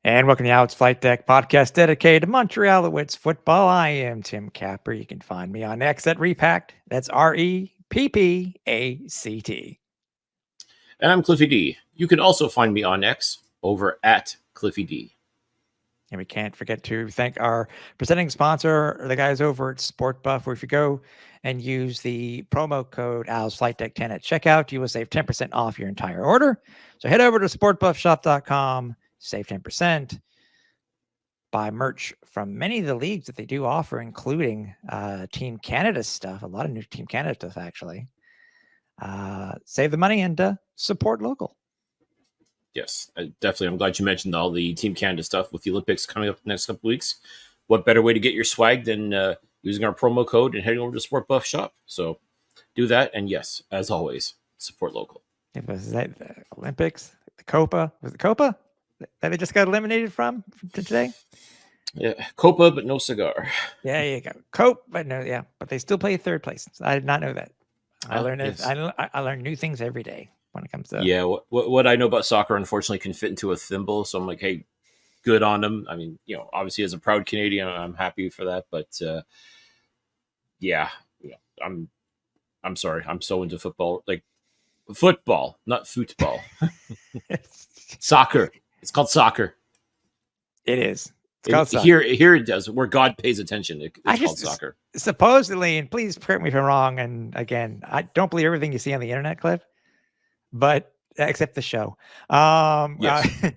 And welcome to the Alouettes Flightdeck podcast dedicated to Montreal Alouettes football. I am Tim Capper. You can find me on X at Repact. That's REPPACT. And I'm Cliffy D. You can also find me on X over at Cliffy D. And we can't forget to thank our presenting sponsor, the guys over at SportBuff, where if you go and use the promo code AlsFlightDeck10 at checkout, you will save 10% off your entire order. So head over to sportbuffshop.com, save 10%. Buy merch from many of the leagues that they do offer, including Team Canada stuff, a lot of new Team Canada stuff, actually. Save the money and support local. Yes, definitely. I'm glad you mentioned all the Team Canada stuff with the Olympics coming up the next couple weeks. What better way to get your swag than using our promo code and heading over to SportBuff shop? So do that. And yes, as always, support local. It was that the Olympics, the Copa. Was it Copa that they just got eliminated from today? Yeah, Copa, but no cigar. Yeah, you go. Cope, but no, yeah. But they still play third place. I did not know that. I learn new things every day when it comes to what I know about soccer unfortunately can fit into a thimble, so I'm like, hey, good on them. I mean, obviously as a proud Canadian, I'm happy for that, but I'm sorry, I'm so into football, like football, not football. Soccer. It's called soccer. It is. Here it does, where God pays attention. It's called soccer. Supposedly, and please correct me if I'm wrong, and again, I don't believe everything you see on the internet, Cliff, but except the show. Yes.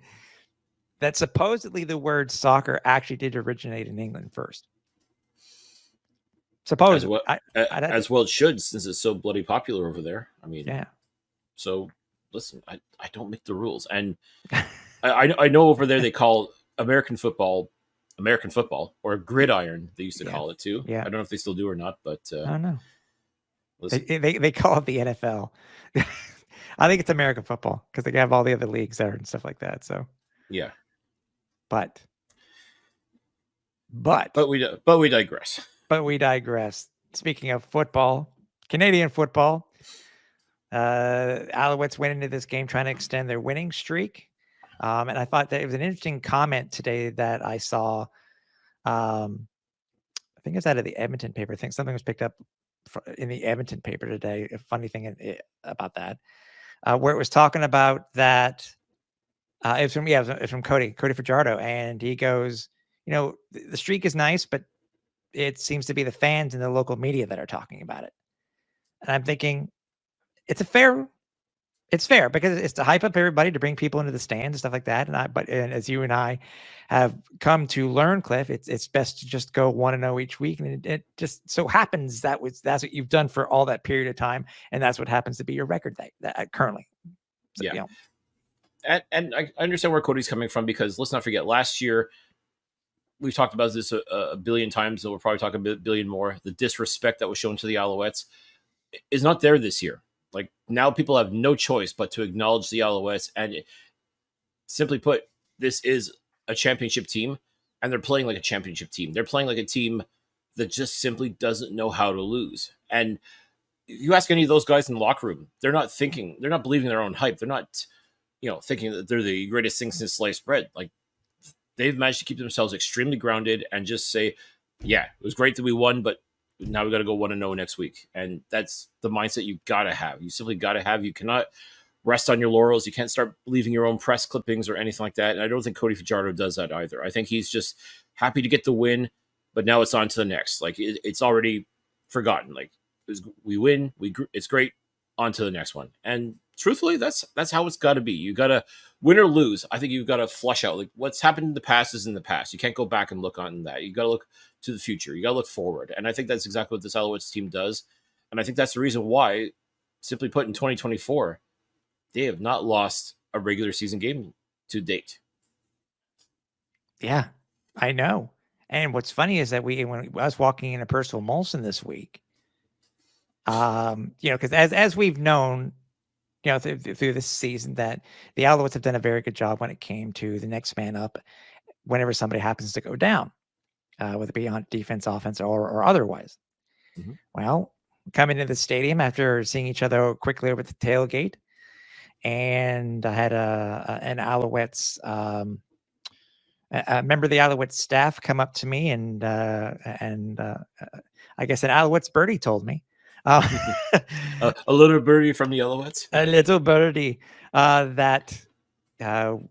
That supposedly the word soccer actually did originate in England first. Supposedly. As well it should, since it's so bloody popular over there. I mean, yeah. So listen, I don't make the rules. And I know over there they call American football, or gridiron, they used to call it too. Yeah. I don't know if they still do or not, but I don't know. They call it the NFL. I think it's American football because they have all the other leagues there and stuff like that. So yeah. But we digress. But we digress. Speaking of football, Canadian football, Alouettes went into this game trying to extend their winning streak. And I thought that it was an interesting comment today that I saw. I think it's out of the Edmonton paper. I think something was picked up in the Edmonton paper today. A funny thing about that, where it was talking about that. It's from Cody Fajardo, and he goes, the streak is nice, but it seems to be the fans and the local media that are talking about it. And I'm thinking, it's fair because it's to hype up everybody, to bring people into the stands and stuff like that. And as you and I have come to learn, Cliff, it's best to just go 1-0 each week. And it just so happens that's what you've done for all that period of time. And that's what happens to be your record that currently. So, yeah. And I understand where Cody's coming from, because let's not forget, last year, we've talked about this a billion times, and we'll probably talk a billion more. The disrespect that was shown to the Alouettes is not there this year. Like, now people have no choice but to acknowledge the Alouettes, and simply put, this is a championship team, and they're playing like a championship team. They're playing like a team that just simply doesn't know how to lose. And you ask any of those guys in the locker room, they're not believing their own hype. They're not, thinking that they're the greatest thing since sliced bread. Like, they've managed to keep themselves extremely grounded and just say, yeah, it was great that we won, but now we got to go 1-0 next week. And that's the mindset you got to have. You simply got to have. You cannot rest on your laurels. You can't start believing your own press clippings or anything like that. And I don't think Cody Fajardo does that either. I think he's just happy to get the win, but now it's on to the next. Like, it's already forgotten. Like, we win, it's great, on to the next one. And truthfully, that's how it's got to be. You got to win or lose. I think you've got to flush out, like, what's happened in the past is in the past. You can't go back and look on that. You got to look to the future. You got to look forward. And I think that's exactly what this Alouettes team does. And I think that's the reason why, simply put, in 2024, they have not lost a regular season game to date. Yeah, I know. And what's funny is that when I was walking in a personal Molson this week, because as we've known, through this season, that the Alouettes have done a very good job when it came to the next man up whenever somebody happens to go down, whether it be on defense, offense, or otherwise. Mm-hmm. Well, coming into the stadium after seeing each other quickly over the tailgate, and I had an Alouettes a member of the Alouettes staff come up to me and I guess an Alouettes birdie told me, uh, A little birdie from the Alouettes. a little birdie, that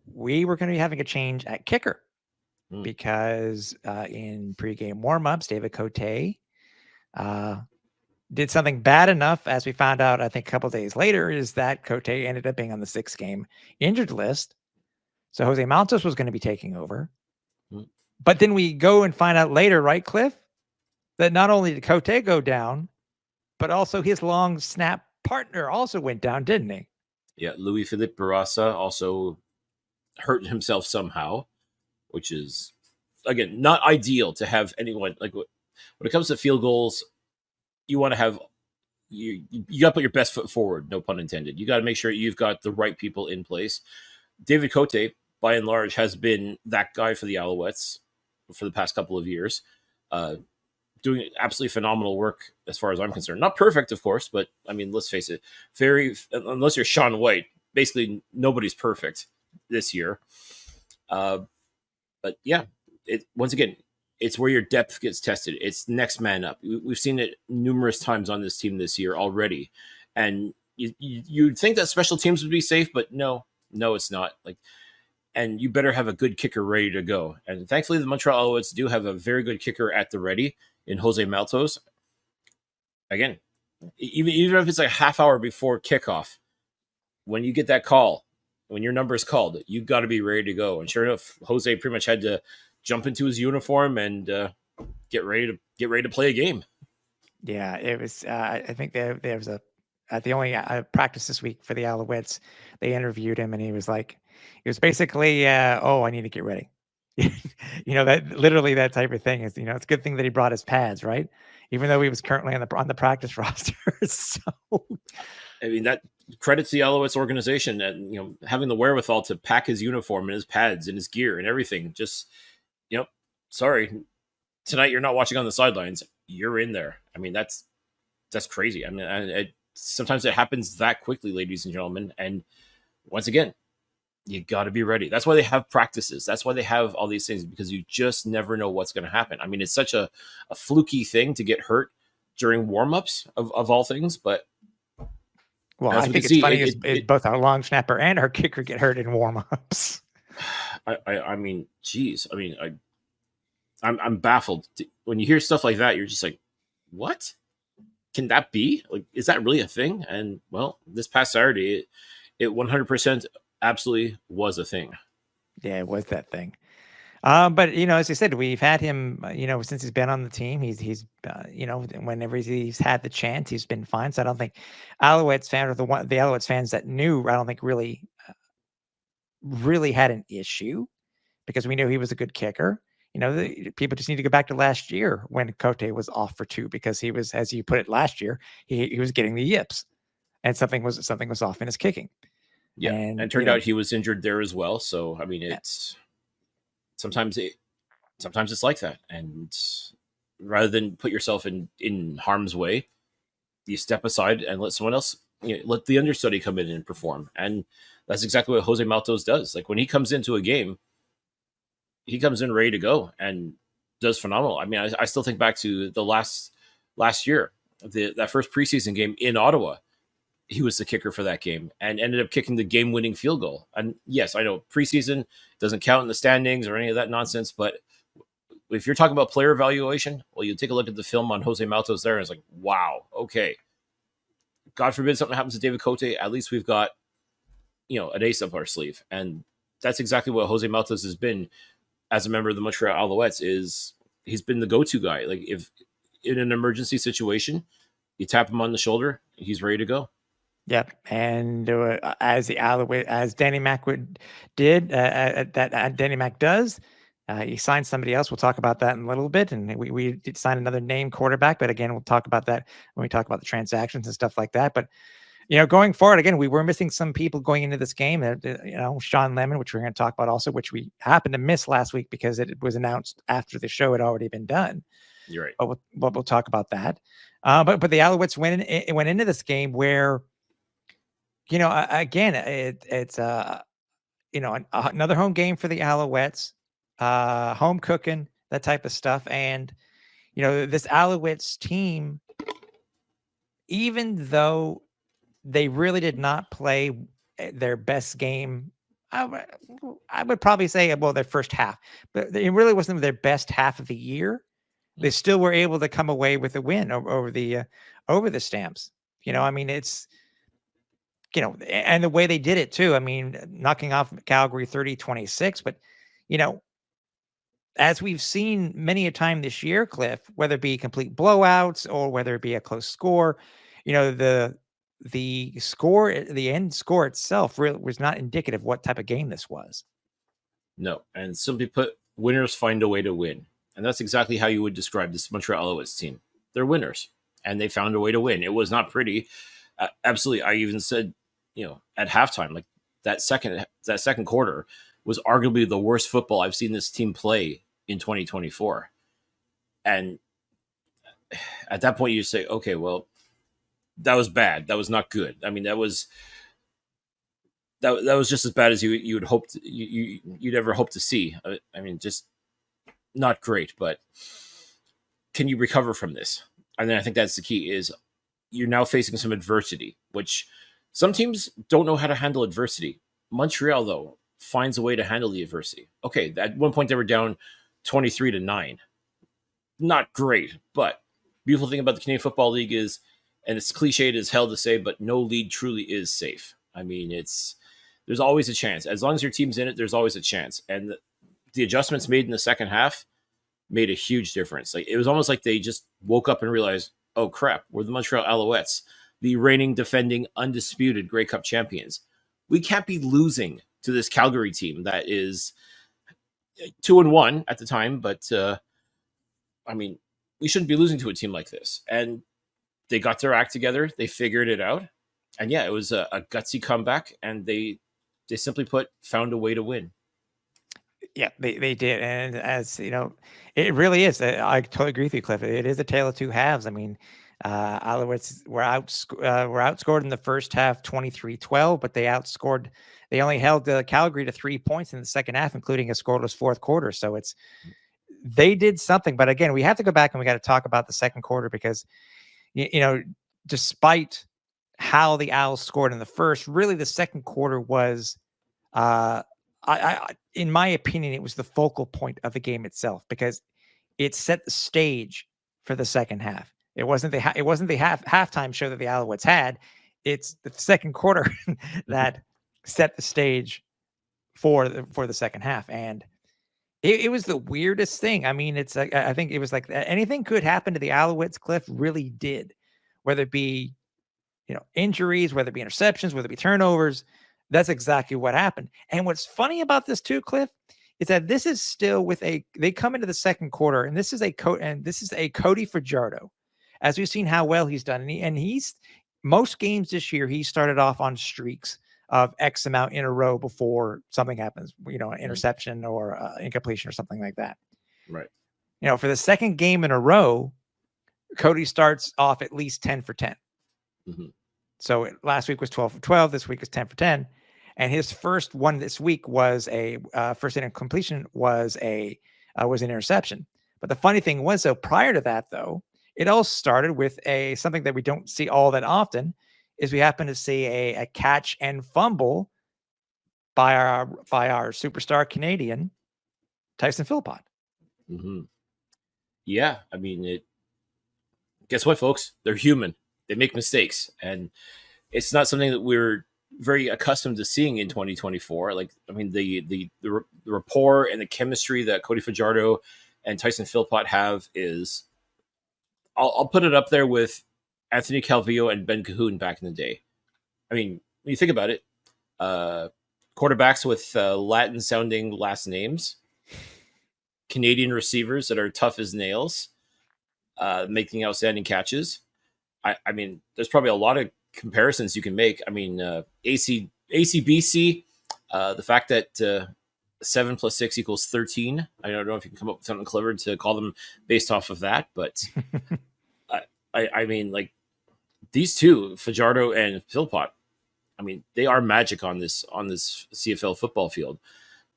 we were going to be having a change at kicker because in pregame warmups, David Cote did something bad enough, as we found out, I think a couple days later, is that Cote ended up being on the 6-game injured list. So Jose Maltos was going to be taking over. But then we go and find out later, right, Cliff, that not only did Cote go down, but also his long snap partner also went down, didn't he? Yeah, Louis Philippe Barassa also hurt himself somehow, which is, again, not ideal to have anyone. Like, when it comes to field goals, you want to have, you got to put your best foot forward, no pun intended. You got to make sure you've got the right people in place. David Cote, by and large, has been that guy for the Alouettes for the past couple of years, doing absolutely phenomenal work as far as I'm concerned. Not perfect, of course, but I mean, let's face it, unless you're Sean White, basically nobody's perfect this year. But yeah, once again, it's where your depth gets tested. It's next man up. We've seen it numerous times on this team this year already, and you'd think that special teams would be safe, but no, it's not. Like, and you better have a good kicker ready to go. And thankfully, the Montreal Alouettes do have a very good kicker at the ready in Jose Maltos. Again, even if it's like a half hour before kickoff, when you get that call, when your number is called, you've got to be ready to go. And sure enough, Jose pretty much had to jump into his uniform and get ready to play a game. Yeah, it was. I think there was at the only practice this week for the Alouettes. They interviewed him, and he was basically, "Oh, I need to get ready." That literally that type of thing is. It's a good thing that he brought his pads, right? Even though he was currently on the practice roster. So, I mean, that credits the Alouettes organization and having the wherewithal to pack his uniform and his pads and his gear and everything. Just sorry, tonight you're not watching on the sidelines. You're in there. I mean, that's crazy. I mean, sometimes it happens that quickly, ladies and gentlemen. And once again, you got to be ready. That's why they have practices. That's why they have all these things, because you just never know what's going to happen. I mean, it's such a fluky thing to get hurt during warmups of all things. But I think it's funny is both our long snapper and our kicker get hurt in warmups. I mean, geez. I mean, I'm baffled when you hear stuff like that. You're just like, what can that be? Like, is that really a thing? And well, this past Saturday, it 100% absolutely was a thing. Yeah, it was that thing. But as I said, we've had him, since he's been on the team. He's whenever he's had the chance, he's been fine. So I don't think Alouettes fans or the Alouettes fans that knew, I don't think really had an issue, because we knew he was a good kicker. People just need to go back to last year when Cote was off for 2, because he was, as you put it, last year he was getting the yips, and something was off in his kicking. Yeah, and turned out he was injured there as well. So I mean, it's sometimes it's like that, and rather than put yourself in harm's way, you step aside and let someone else, let the understudy come in and perform. And that's exactly what Jose Maltos does. Like, when he comes into a game, he comes in ready to go and does phenomenal. I mean, I still think back to the last year, that first preseason game in Ottawa. He was the kicker for that game and ended up kicking the game-winning field goal. And yes, I know preseason doesn't count in the standings or any of that nonsense, but if you're talking about player evaluation, well, you take a look at the film on Jose Maltos there, and it's like, wow, okay. God forbid something happens to David Cote, at least we've got, an ace up our sleeve. And that's exactly what Jose Maltos has been as a member of the Montreal Alouettes. He's been the go-to guy. Like, if in an emergency situation, you tap him on the shoulder, he's ready to go. Yep, and as Danny Mac did, that Danny Mac does, he signed somebody else. We'll talk about that in a little bit, and we did sign another name quarterback, but again, we'll talk about that when we talk about the transactions and stuff like that. But going forward, again, we were missing some people going into this game. Sean Lemon, which we're going to talk about also, which we happened to miss last week because it was announced after the show had already been done. You're right. But we'll talk about that. But the Alouettes went into this game where, again, it's another home game for the Alouettes. home cooking, that type of stuff. And, this Alouettes team, even though they really did not play their best game, I would probably say, well, their first half, but it really wasn't their best half of the year. They still were able to come away with a win over the Stamps. I mean, it's, and the way they did it too. I mean, knocking off Calgary 30-26, but, as we've seen many a time this year, Cliff, whether it be complete blowouts or whether it be a close score, the score, the end score itself really was not indicative of what type of game this was. No, and simply put, winners find a way to win. And that's exactly how you would describe this Montreal Alouettes team. They're winners, and they found a way to win. It was not pretty. Absolutely. I even said, at halftime, like that second quarter was arguably the worst football I've seen this team play in 2024. And at that point, you say, okay, well, that was bad. That was not good. I mean, that was just as bad as you would hope you'd ever hope to see. I mean, just not great. But can you recover from this? And then I think that's the key: is you're now facing some adversity, which some teams don't know how to handle adversity. Montreal, though, finds a way to handle the adversity. Okay, at one point they were down 23-9. Not great, but beautiful thing about the Canadian Football League is, and it's cliched as hell to say, but no league truly is safe. I mean, there's always a chance. As long as your team's in it, there's always a chance. And the adjustments made in the second half made a huge difference. Like, it was almost like they just woke up and realized, oh crap, we're the Montreal Alouettes, the reigning, defending, undisputed Grey Cup champions. We can't be losing to this Calgary team that is 2-1 at the time, but I mean, we shouldn't be losing to a team like this. And they got their act together. They figured it out. And yeah, it was a gutsy comeback, and they simply put, found a way to win. Yeah, they did. And as you know, it really is. I totally agree with you, Cliff. It is a tale of two halves. I mean, Alouettes were outscored in the first half 23-12, but they only held Calgary to 3 points in the second half, including a scoreless fourth quarter. So they did something. But again, we have to go back and we got to talk about the second quarter, because, despite how the Owls scored in the first, really the second quarter was, in my opinion, it was the focal point of the game itself, because it set the stage for the second half. It wasn't the halftime show that the Alouettes had. It's the second quarter that set the stage for the second half. And it was the weirdest thing. I mean, it's like, I think it was like anything could happen to the Alouettes. Cliff really did, whether it be, injuries, whether it be interceptions, whether it be turnovers. That's exactly what happened. And what's funny about this too, Cliff, is that this is still they come into the second quarter, and this is a Cody Fajardo, as we've seen how well he's done. And he's most games this year, he started off on streaks of X amount in a row before something happens, an interception or incompletion or something like that. Right. For the second game in a row, Cody starts off at least 10 for 10. Mm-hmm. So last week was 12 for 12. This week is 10 for 10. And his first one this week was a first incompletion was an interception. But the funny thing was, though, prior to that, though, it all started with something that we don't see all that often, is we happen to see a catch and fumble by our superstar Canadian, Tyson Philpott. Mm-hmm. Yeah, I mean, guess what, folks? They're human. They make mistakes, and it's not something that we're very accustomed to seeing in 2024. Like, I mean, the rapport and the chemistry that Cody Fajardo and Tyson Philpott have is, I'll put it up there with Anthony Calvillo and Ben Cahoon back in the day. I mean, when you think about it, quarterbacks with Latin-sounding last names, Canadian receivers that are tough as nails, making outstanding catches. I mean, there's probably a lot of comparisons you can make. I mean, ACBC, the fact that 7 + 6 = 13. I don't know if you can come up with something clever to call them based off of that, but I mean, like, these two, Fajardo and Philpott, I mean, they are magic on this CFL football field.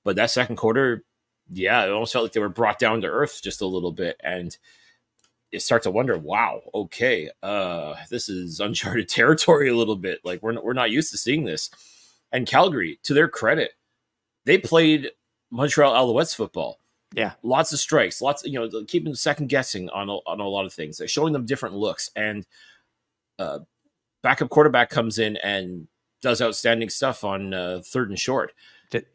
But that second quarter, Yeah, it almost felt like they were brought down to earth just a little bit, and you start to wonder, wow, okay, this is uncharted territory a little bit. Like we're not used to seeing this. And Calgary, to their credit, they played Montreal Alouettes football. Yeah. Lots of strikes, lots, keeping second guessing on a lot of things, showing them different looks. And backup quarterback comes in and does outstanding stuff on third and short.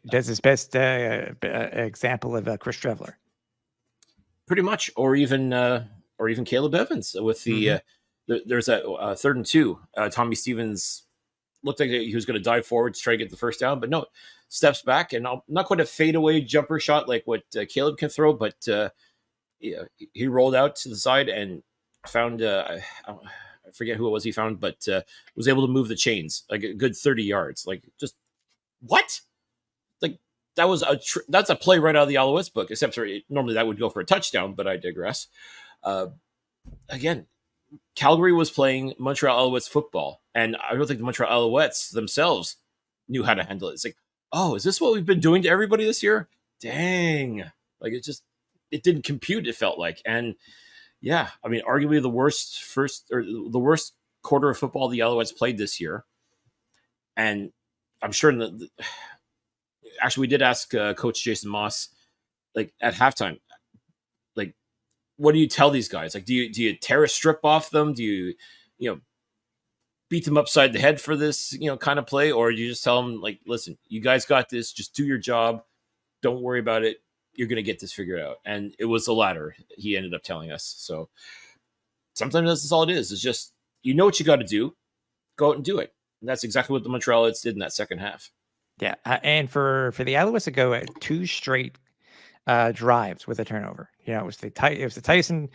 Does his best example of Chris Trevler. Pretty much, or even Caleb Evans with the there's a third and 2. Tommy Stevens looked like he was going to dive forward to try to get the first down, but no, steps back and not quite a fadeaway jumper shot like what Caleb can throw, but he rolled out to the side and found I forget who it was he found, but was able to move the chains like a good 30 yards. Like just what? Like that was that's a play right out of the Alouettes book, except for normally that would go for a touchdown, but I digress. Again, Calgary was playing Montreal Alouettes football, and I don't think the Montreal Alouettes themselves knew how to handle it. It's like, oh, is this what we've been doing to everybody this year? Dang. Like it didn't compute, it felt like. And yeah, I mean, arguably the worst quarter of football the Alouettes played this year. And I'm sure actually we did ask Coach Jason Moss, like at halftime, like, what do you tell these guys? Like, do you tear a strip off them? Do you beat them upside the head for this, kind of play? Or do you just tell them, like, listen, you guys got this, just do your job. Don't worry about it. You're going to get this figured out. And it was the latter, he ended up telling us. So sometimes that's all it is. It's just, what you got to do, go out and do it. And that's exactly what the Montrealites did in that second half. Yeah. And for the Alouettes to go at 2 straight drives with a turnover, it was the Tyson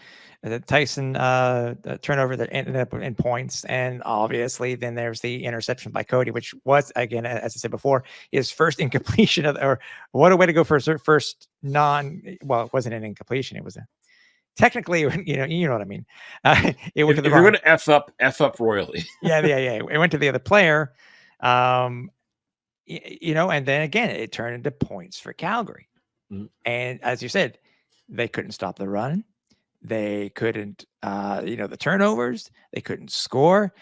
turnover that ended up in points, and obviously then there's the interception by Cody, which was, again, as I said before, his first incompletion or what a way to go for his first it wasn't an incompletion, it was technically, you know what I mean. It went if you're going to f up royally. yeah, it went to the other player, and then again it turned into points for Calgary. And as you said, they couldn't stop the run. They couldn't, the turnovers. They couldn't score.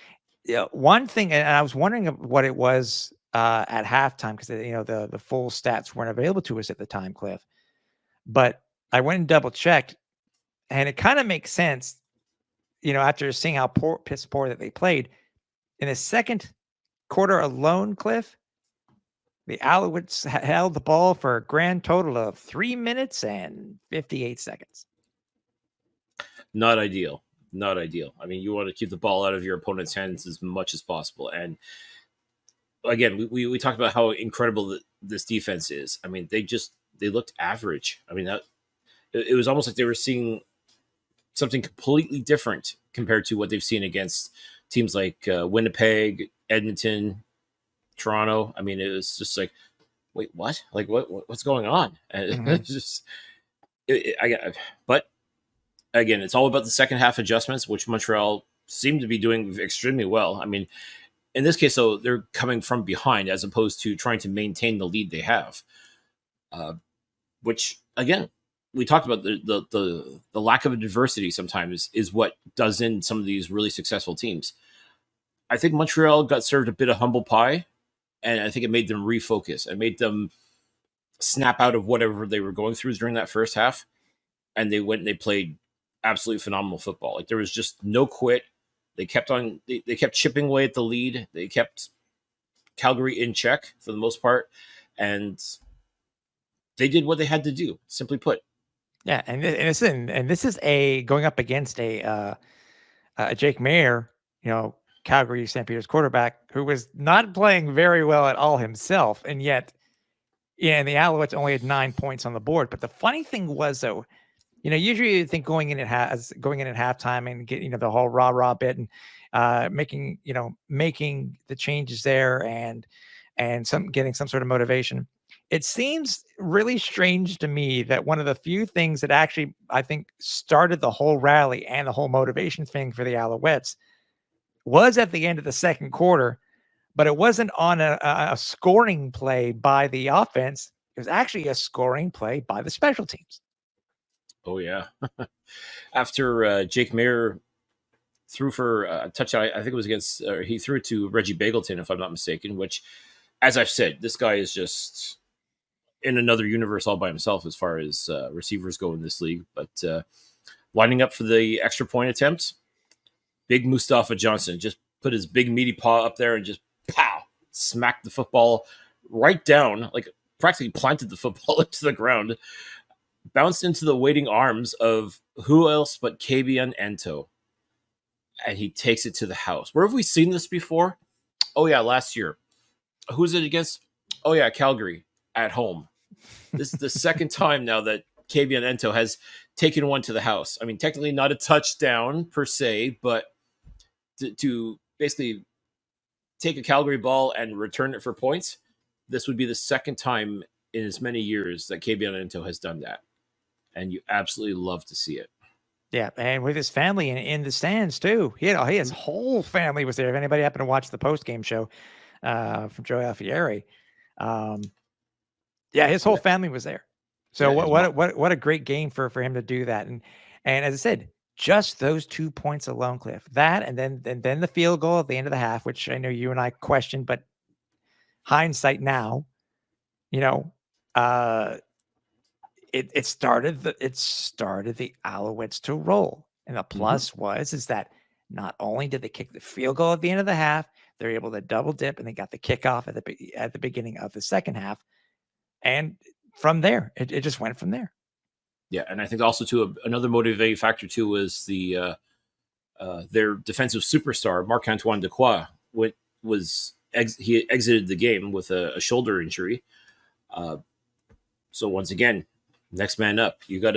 One thing, and I was wondering what it was at halftime, because the full stats weren't available to us at the time, Cliff. But I went and double checked, and it kind of makes sense, after seeing how piss poor that they played in the second quarter alone, Cliff. The Alouettes held the ball for a grand total of 3 minutes and 58 seconds. Not ideal. Not ideal. I mean, you want to keep the ball out of your opponent's hands as much as possible. And again, we talked about how incredible this defense is. I mean, they looked average. I mean, it was almost like they were seeing something completely different compared to what they've seen against teams like Winnipeg, Edmonton, Toronto. I mean, it was just like, wait, what? Like, what's going on? And it's just, but again, it's all about the second half adjustments, which Montreal seemed to be doing extremely well. I mean, in this case, though, they're coming from behind as opposed to trying to maintain the lead they have. Which again, we talked about the lack of a diversity sometimes is what does in some of these really successful teams. I think Montreal got served a bit of humble pie. And I think it made them refocus. It made them snap out of whatever they were going through during that first half. And they went and they played absolutely phenomenal football. Like there was just no quit. They kept on, they kept chipping away at the lead. They kept Calgary in check for the most part. And they did what they had to do, simply put. Yeah. And this is going up against a Jake Maier, Calgary St. Peter's quarterback, who was not playing very well at all himself. And yet, and the Alouettes only had 9 points on the board. But the funny thing was, though, usually you think going in at halftime and get, the whole rah bit and making the changes there and getting some sort of motivation. It seems really strange to me that one of the few things that actually, I think, started the whole rally and the whole motivation thing for the Alouettes was at the end of the second quarter, but it wasn't on a scoring play by the offense. It was actually a scoring play by the special teams. Oh yeah. After Jake Maier threw for a touchdown, I think it was against, he threw it to Reggie Bagleton, if I'm not mistaken, which, as I've said, this guy is just in another universe all by himself as far as receivers go in this league. But lining up for the extra point attempt, big Mustafa Johnson just put his big meaty paw up there and just pow, smacked the football right down, like practically planted the football into the ground, bounced into the waiting arms of who else but Kabian Ento. And he takes it to the house. Where have we seen this before? Oh, yeah, last year. Who's it against? Oh, yeah, Calgary at home. This is the second time now that Kabian Ento has taken one to the house. I mean, technically not a touchdown per se, but to basically take a Calgary ball and return it for points, this would be the second time in as many years that Kabian Ento has done that. And you absolutely love to see it. Yeah, and with his family in the stands too. His whole family was there. If anybody happened to watch the post-game show from Joe Alfieri, his whole family was there. So what a great game for him to do that. And as I said, just those 2 points alone, Cliff. That and then the field goal at the end of the half, which I know you and I questioned, but hindsight now, it started the Alouettes to roll. And the plus is that not only did they kick the field goal at the end of the half, they're able to double dip, and they got the kickoff at the beginning of the second half. And from there, it just went from there. Yeah, and I think also too another motivating factor too was their defensive superstar Marc-Antoine Dequoy. He exited the game with a shoulder injury. So once again, next man up. You got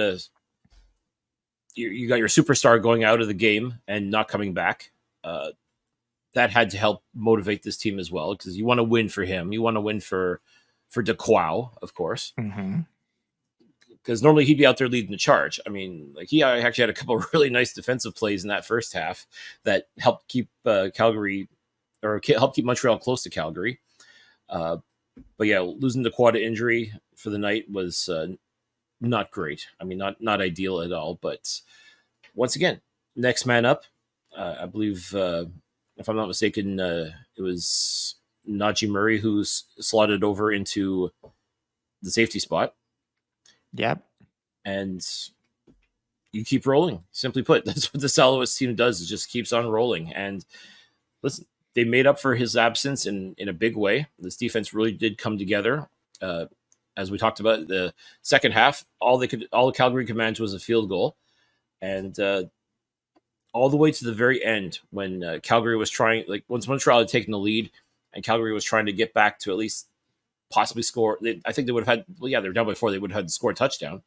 your superstar going out of the game and not coming back. That had to help motivate this team as well, because you want to win for him. You want to win for Dequoy, of course. Because normally he'd be out there leading the charge. I mean, like he actually had a couple of really nice defensive plays in that first half that helped keep Calgary, or helped keep Montreal close to Calgary. But yeah, losing Dequoy to injury for the night was not great. I mean, not ideal at all. But once again, next man up. I believe, if I'm not mistaken, it was Najee Murray who's slotted over into the safety spot. Yep. And you keep rolling. Simply put, that's what the Alouettes team does, is just keeps on rolling. And listen, they made up for his absence in a big way. This defense really did come together. As we talked about, the second half, all Calgary could manage was a field goal. And all the way to the very end, when Calgary was trying, like once Montreal had taken the lead and Calgary was trying to get back to at least possibly score. I think they would have had, they're down by 4. They would have had to score a touchdown.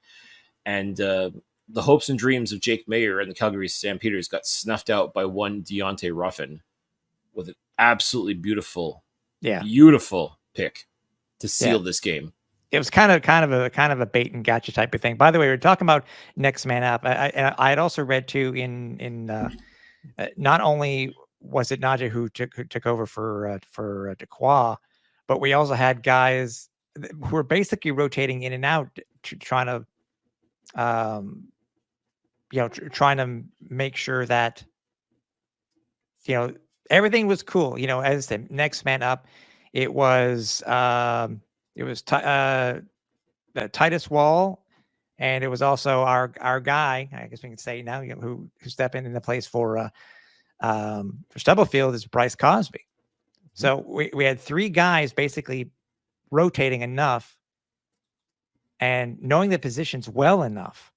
And the hopes and dreams of Jake Maier and the Calgary Stampeders got snuffed out by one Deontay Ruffin with an absolutely beautiful pick to seal this game. It was kind of a bait and gotcha type of thing. By the way, we were talking about next man up. I had also read too in not only was it Najee who took over for Dequoy, but we also had guys who were basically rotating in and out, trying to make sure that everything was cool. As I said, next man up. It was Titus Wall, and it was also our guy. I guess we can say now, who stepped in the place for Stubblefield is Bryce Cosby. So we had 3 guys basically rotating enough and knowing the positions well enough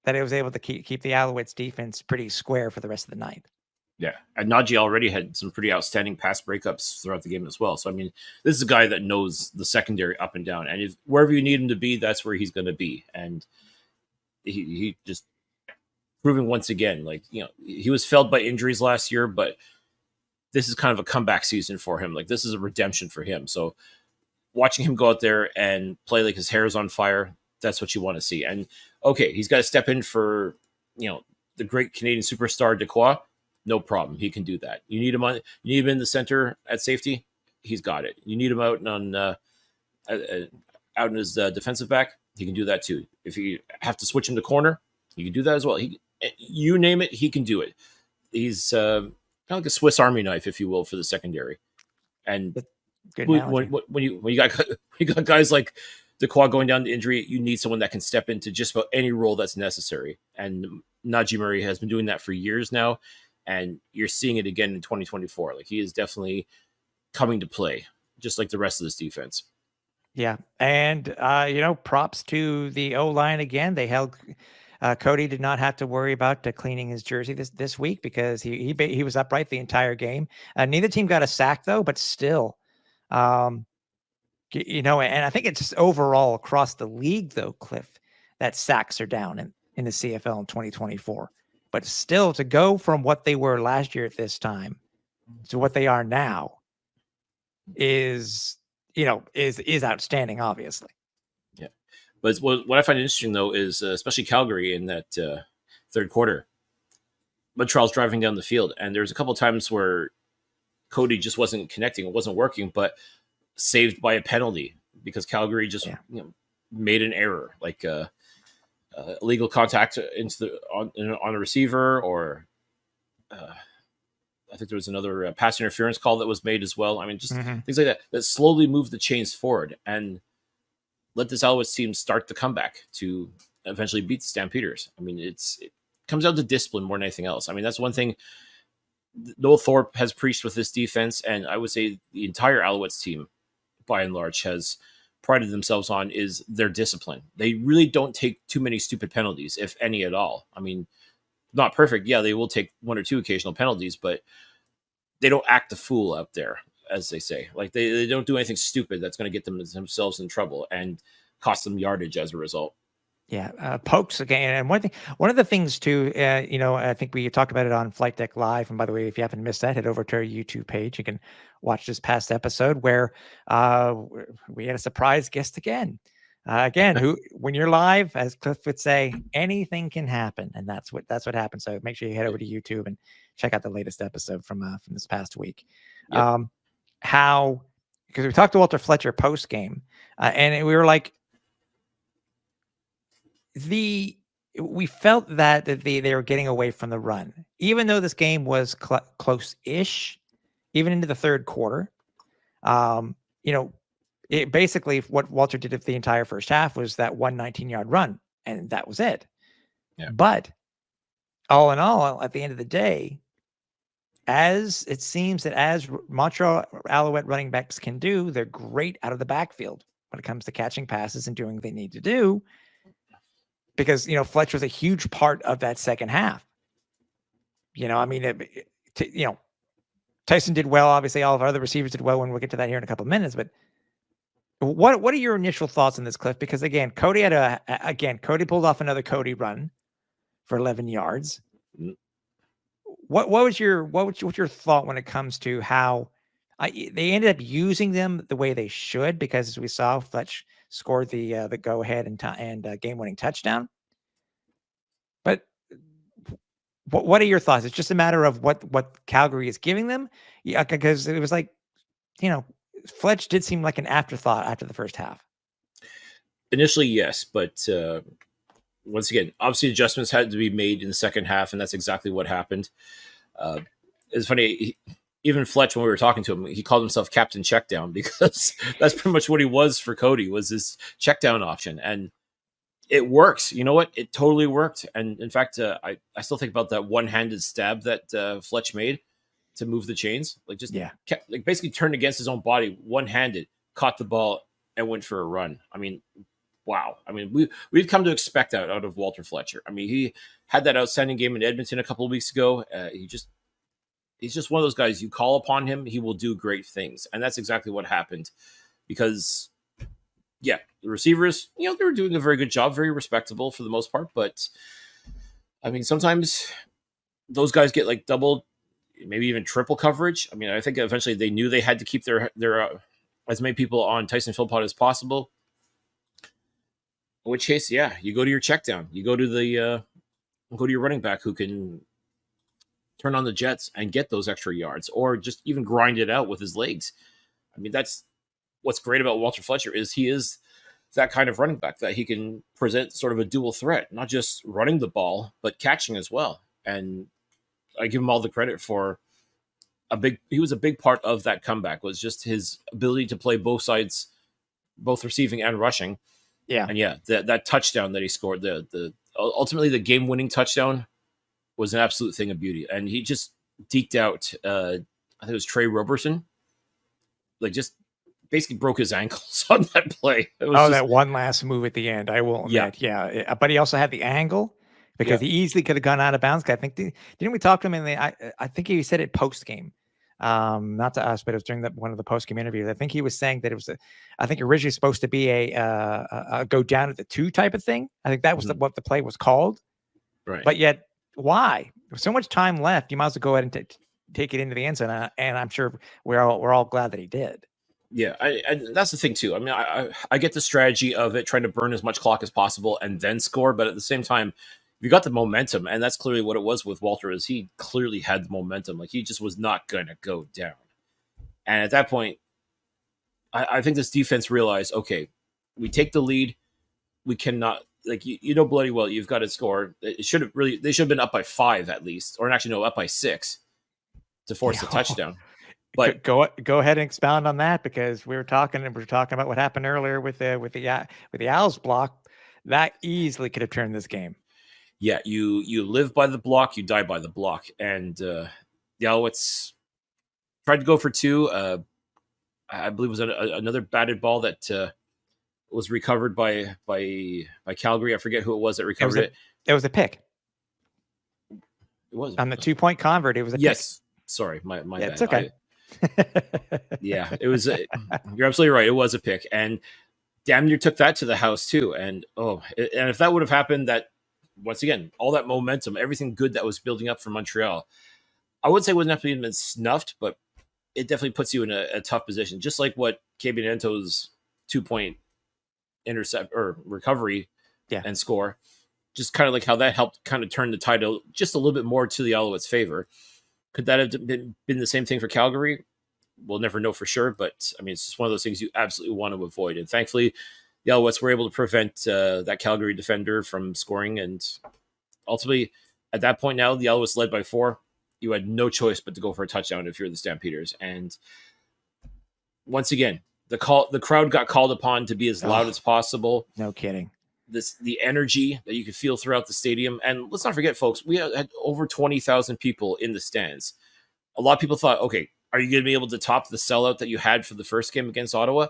that it was able to keep the Alouettes defense pretty square for the rest of the night. Yeah, and Najee already had some pretty outstanding pass breakups throughout the game as well. So, I mean, this is a guy that knows the secondary up and down. And if wherever you need him to be, that's where he's going to be. And he just proving once again, he was felled by injuries last year, but this is kind of a comeback season for him. Like, this is a redemption for him. So watching him go out there and play like his hair is on fire, that's what you want to see. And, okay, he's got to step in for, the great Canadian superstar Dequoy. No problem. He can do that. You need him in the center at safety. He's got it. You need him out on out as defensive back, he can do that too. If you have to switch him to corner, he can do that as well. You name it, he can do it. He's kind of like a Swiss Army knife, if you will, for the secondary. And Good when analogy. you got guys like Dequoy going down to injury, you need someone that can step into just about any role that's necessary. And Najee Murray has been doing that for years now, and you're seeing it again in 2024. Like, he is definitely coming to play, just like the rest of this defense. Yeah, and props to the O-line again. They held Cody did not have to worry about cleaning his jersey this week because he was upright the entire game. Neither team got a sack though, but still, and I think it's just overall across the league though, Cliff, that sacks are down in the CFL in 2024. But still, to go from what they were last year at this time to what they are now is outstanding, obviously. Yeah. But what I find interesting, though, is especially Calgary in that third quarter, Montreal's driving down the field, and there's a couple of times where Cody just wasn't connecting, it wasn't working, but saved by a penalty because Calgary just made an error, like illegal contact on a receiver, or I think there was another pass interference call that was made as well. I mean, just things like that slowly move the chains forward and let this Alouettes team start the comeback to eventually beat the Stampeders. I mean, it comes down to discipline more than anything else. I mean, that's one thing Noel Thorpe has preached with this defense, and I would say the entire Alouettes team, by and large, has prided themselves on is their discipline. They really don't take too many stupid penalties, if any at all. I mean, not perfect. Yeah, they will take one or two occasional penalties, but they don't act the fool out there, as they say. Like, they don't do anything stupid that's going to get themselves in trouble and cost them yardage as a result. Yeah, pokes again. And one of the things too, I think we talked about it on Flightdeck Live. And by the way, if you happen to miss that, head over to our YouTube page. You can watch this past episode where we had a surprise guest again. Who, when you're live, as Cliff would say, anything can happen, and that's what happened. So make sure you head over to YouTube and check out the latest episode from this past week. Yep. Because we talked to Walter Fletcher post game, and we were like, we felt that they were getting away from the run, even though this game was close-ish, even into the third quarter. It basically what Walter did at the entire first half was that 119-yard run, and that was it. Yeah. But all in all, at the end of the day, as it seems that as Montreal Alouette running backs can do, they're great out of the backfield when it comes to catching passes and doing what they need to do. Because, Fletcher was a huge part of that second half. Tyson did well. Obviously, all of our other receivers did well when we'll get to that here in a couple of minutes. But what are your initial thoughts on this, Cliff? Because, again, Cody pulled off another Cody run for 11 yards. What was your thought when it comes to how they ended up using them the way they should? Because as we saw, Fletch scored the go ahead and game winning touchdown. But what are your thoughts? It's just a matter of what Calgary is giving them. Yeah, because it was like, Fletch did seem like an afterthought after the first half. Initially, yes, but once again, obviously adjustments had to be made in the second half, and that's exactly what happened. It's funny, even Fletch, when we were talking to him, he called himself Captain Checkdown because that's pretty much what he was for Cody, was his checkdown option. And it works. You know what? It totally worked. And in fact, I still think about that one-handed stab that Fletch made to move the chains. Basically turned against his own body, one-handed, caught the ball, and went for a run. I mean, wow. I mean, we've come to expect that out of Walter Fletcher. I mean, he had that outstanding game in Edmonton a couple of weeks ago. He's just one of those guys, you call upon him, he will do great things. And that's exactly what happened. Because, the receivers, they were doing a very good job, very respectable for the most part. But, I mean, sometimes those guys get like double, maybe even triple coverage. I mean, I think eventually they knew they had to keep their as many people on Tyson Philpott as possible. In which case, you go to your check down. You go to your running back who can turn on the jets and get those extra yards, or just even grind it out with his legs. I mean, that's what's great about Walter Fletcher is he is that kind of running back that he can present sort of a dual threat, not just running the ball, but catching as well. And I give him all the credit for he was a big part of that comeback, was just his ability to play both sides, both receiving and rushing. Yeah. And yeah, that touchdown that he scored, the ultimately the game winning touchdown was an absolute thing of beauty. And he just deked out, I think it was Trey Roberson, like just basically broke his ankles on that play. It was that one last move at the end, I will admit. Yeah. But he also had the angle because he easily could have gone out of bounds. I think didn't we talk to him in the? I think he said it post game, not to us, but it was during one of the post game interviews. I think he was saying that it was I think originally supposed to be a go down at the 2 type of thing. I think that was what the play was called. Right. But yet, why? There's so much time left. You might as well go ahead and take it into the end zone. And I'm sure we're all glad that he did. Yeah, and that's the thing too. I mean, I get the strategy of it, trying to burn as much clock as possible and then score, but at the same time, you got the momentum, and that's clearly what it was with Walter. Is he clearly had the momentum, like he just was not going to go down. And at that point, I think this defense realized, okay, we take the lead, we cannot, like you know bloody well you've got to score. They should have been up by 5 at least, or actually no, up by 6 to force the touchdown. But go ahead and expound on that, because we were talking about what happened earlier with the Owls block that easily could have turned this game. Yeah, you live by the block, you die by the block, and the Alouettes tried to go for 2. I believe it was another batted ball that was recovered by Calgary. I forget who it was that recovered it. It was a pick. It was on the 2-point convert. It was a yes. Pick. Sorry, my bad. It's okay. Yeah, it was. You're absolutely right. It was a pick, and damn near took that to the house too. And and if that would have happened, that once again, all that momentum, everything good that was building up for Montreal, I would say wouldn't have been snuffed, but it definitely puts you in a tough position. Just like what Cabianento's 2-point intercept or recovery and score, just kind of like how that helped kind of turn the title just a little bit more to the Alouettes' favor. Could that have been the same thing for Calgary? We'll never know for sure, but I mean, it's just one of those things you absolutely want to avoid. And thankfully, the Alouettes were able to prevent that Calgary defender from scoring. And ultimately, at that point now, the Alouettes led by 4. You had no choice but to go for a touchdown if you're the Stampeders. And once again, the crowd got called upon to be as loud as possible. No kidding. The energy that you could feel throughout the stadium. And let's not forget, folks, we had over 20,000 people in the stands. A lot of people thought, okay, are you going to be able to top the sellout that you had for the first game against Ottawa?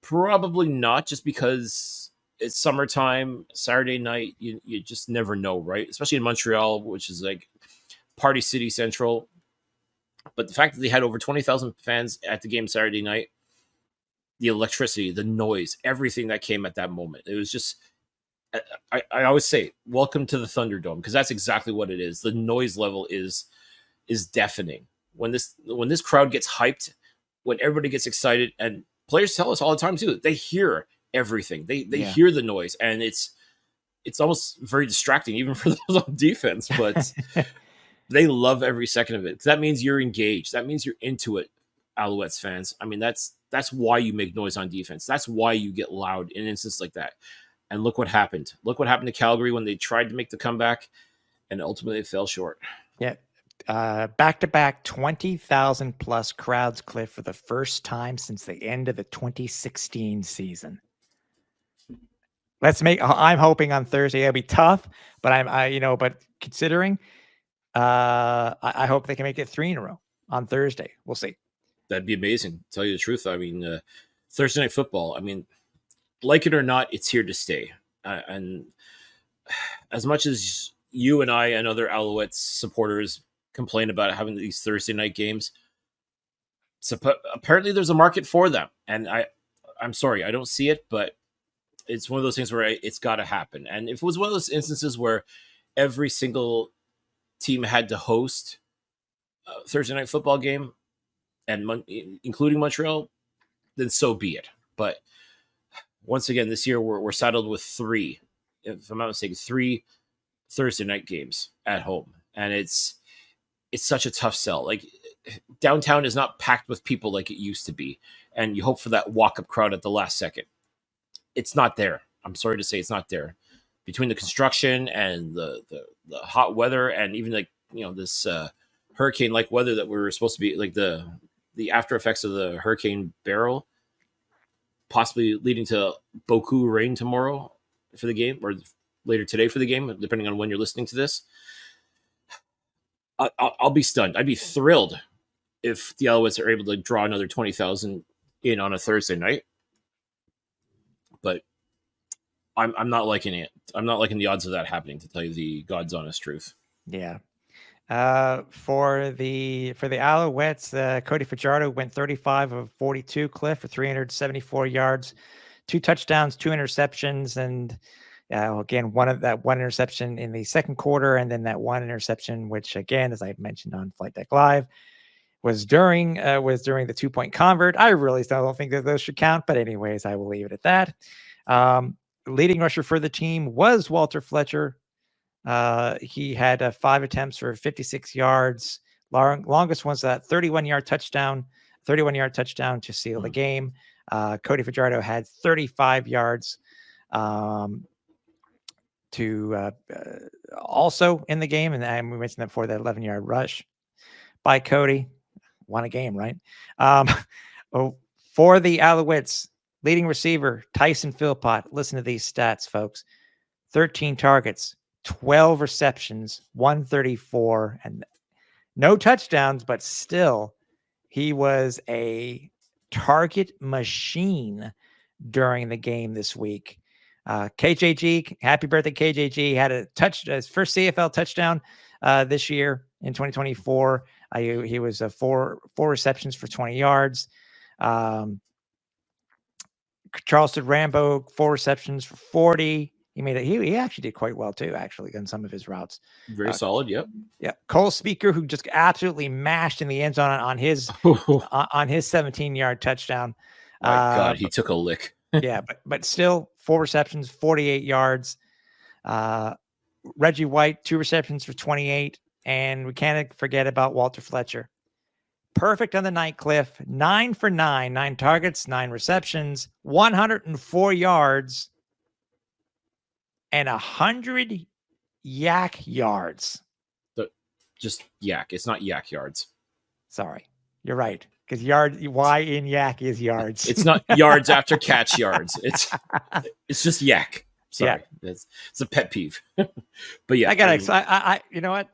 Probably not, just because it's summertime, Saturday night. You just never know, right? Especially in Montreal, which is like Party City Central. But the fact that they had over 20,000 fans at the game Saturday night, the electricity, the noise, everything that came at that moment, it was just... I always say, welcome to the Thunderdome, because that's exactly what it is. The noise level is deafening. When this crowd gets hyped, when everybody gets excited, and players tell us all the time too, they hear everything. They hear the noise, and it's almost very distracting, even for those on defense. But they love every second of it, because that means you're engaged. That means you're into it, Alouettes fans. I mean, that's why you make noise on defense. That's why you get loud in instances like that. And look what happened. Look what happened to Calgary when they tried to make the comeback, and ultimately it fell short. Yeah. Back-to-back 20,000 plus crowds, Cliff, for the first time since the end of the 2016 season. I'm hoping on Thursday it'll be tough, but but considering, I hope they can make it 3 in a row on Thursday. We'll see. That'd be amazing. To tell you the truth. I mean, Thursday Night Football, I mean, like it or not, it's here to stay. And as much as you and I and other Alouettes supporters complain about having these Thursday night games, apparently there's a market for them. And I'm sorry, I don't see it, but it's one of those things where it's got to happen. And if it was one of those instances where every single team had to host a Thursday Night Football game, and including Montreal, then so be it. But once again, this year we're saddled with 3, if I'm not mistaken, 3 Thursday night games at home, and it's such a tough sell. Like, downtown is not packed with people like it used to be, and you hope for that walk-up crowd at the last second. it's not there. I'm sorry to say it's not there. Between the construction and the hot weather, and even like this hurricane like weather that we're supposed to be, like the after effects of the hurricane barrel possibly leading to beaucoup rain tomorrow for the game, or later today for the game, depending on when you're listening to this. I'll be stunned. I'd be thrilled if the Alouettes are able to draw another 20,000 in on a Thursday night. But I'm not liking it. I'm not liking the odds of that happening, to tell you the God's honest truth. Yeah. For the Alouettes, Cody Fajardo went 35 of 42, Cliff, for 374 yards, 2 touchdowns, 2 interceptions, and again, one interception in the second quarter, and then that one interception, which again, as I mentioned on Flightdeck Live, was during the 2-point convert. I really still don't think that those should count, but anyways, I will leave it at that. Leading rusher for the team was Walter Fletcher. He had 5 attempts for 56 yards. Longest one's that 31-yard touchdown to seal the game. Cody Fajardo had 35 yards to also in the game, and we mentioned that before, that 11-yard rush by Cody. Won a game, right? For the Alouettes, leading receiver Tyson Philpott. Listen to these stats, folks. 13 targets, 12 receptions, 134, and no touchdowns, but still he was a target machine during the game this week. KJG, happy birthday, KJG, had his first CFL touchdown this year in 2024. He was 4 receptions for 20 yards. Charleston Rambo, 4 receptions for 40. He made it. He actually did quite well too, actually, on some of his routes. Very solid. Yep. Yeah. Cole Speaker, who just absolutely mashed in the end zone on his 17-yard touchdown. My God, he took a lick. Yeah, but still 4 receptions, 48 yards. Reggie White, 2 receptions for 28. And we can't forget about Walter Fletcher. Perfect on the night, Cliff. 9 for 9, 9 targets, 9 receptions, 104 yards, and 100 yak yards. Just yak. It's not yak yards. Sorry, you're right. Because Y in yak is yards. It's not yards after catch yards. It's just yak. Sorry, yeah. It's a pet peeve. But yeah, I got you know what?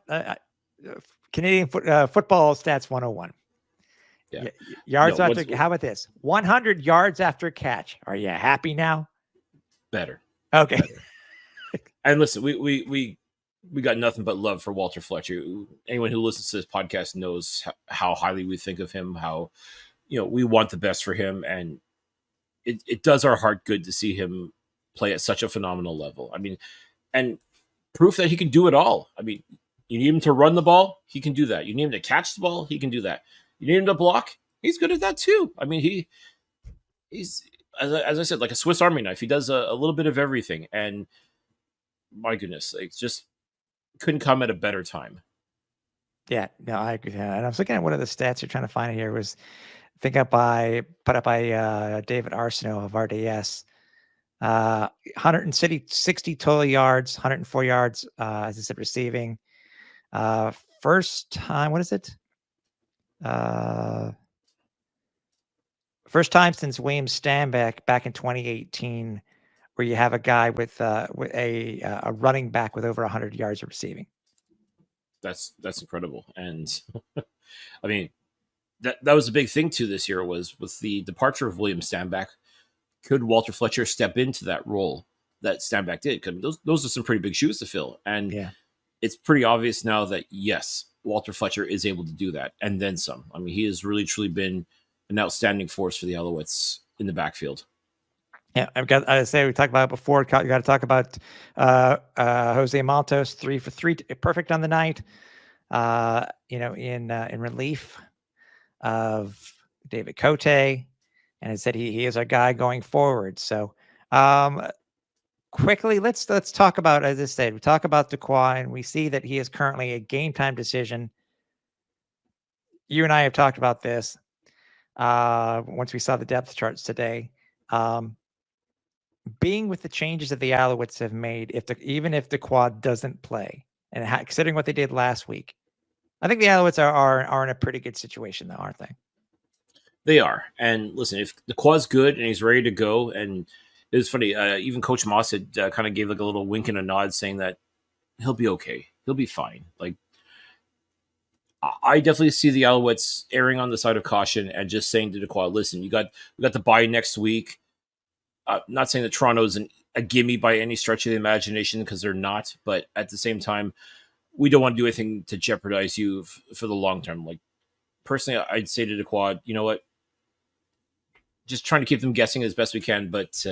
Canadian football stats 101. Yeah. Yards after. How about this? 100 yards after catch. Are you happy now? Better. Okay. Better. And listen, we got nothing but love for Walter Fletcher. Anyone who listens to this podcast knows how highly we think of him, how we want the best for him, and it does our heart good to see him play at such a phenomenal level. I mean, and proof that he can do it all. I mean, you need him to run the ball, he can do that. You need him to catch the ball, he can do that. You need him to block, he's good at that too. I mean, he's as I said, like a Swiss Army knife. He does a little bit of everything, and my goodness, it's just couldn't come at a better time. Yeah, no, I agree. And I was looking at one of the stats you're trying to find here was put up by David Arsenault of RDS. 160 total yards, 104 yards, as I said, receiving. First time, what is it? First time since William Stanback back in 2018, where you have a guy with a running back with over 100 yards of receiving. That's incredible. And I mean, that was a big thing too this year, was with the departure of William Stanback. Could Walter Fletcher step into that role that Stanback did? Because those are some pretty big shoes to fill. And it's pretty obvious now that, yes, Walter Fletcher is able to do that, and then some. I mean, he has really, truly been an outstanding force for the Alouettes in the backfield. Yeah, we talked about it before. You got to talk about Jose Maltos, 3 for 3, perfect on the night. In relief of David Cote, and it said he is our guy going forward. So, quickly, let's talk about, as I said, we talk about Dequoy, and we see that he is currently a game time decision. You and I have talked about this once we saw the depth charts today. being with the changes that the Alouettes have made, even if the quad doesn't play, and considering what they did last week, I think the Alouettes are in a pretty good situation, though, aren't they? They are. And listen, if the quad's good and he's ready to go, and it was funny, even Coach Moss had kind of gave like a little wink and a nod saying that he'll be okay. He'll be fine. Like, I definitely see the Alouettes erring on the side of caution and just saying to the quad, listen, we got the bye next week. Not saying that Toronto's a gimme by any stretch of the imagination, because they're not, but at the same time, we don't want to do anything to jeopardize you for the long term. Like, personally, I'd say to the quad, you know what? Just trying to keep them guessing as best we can, but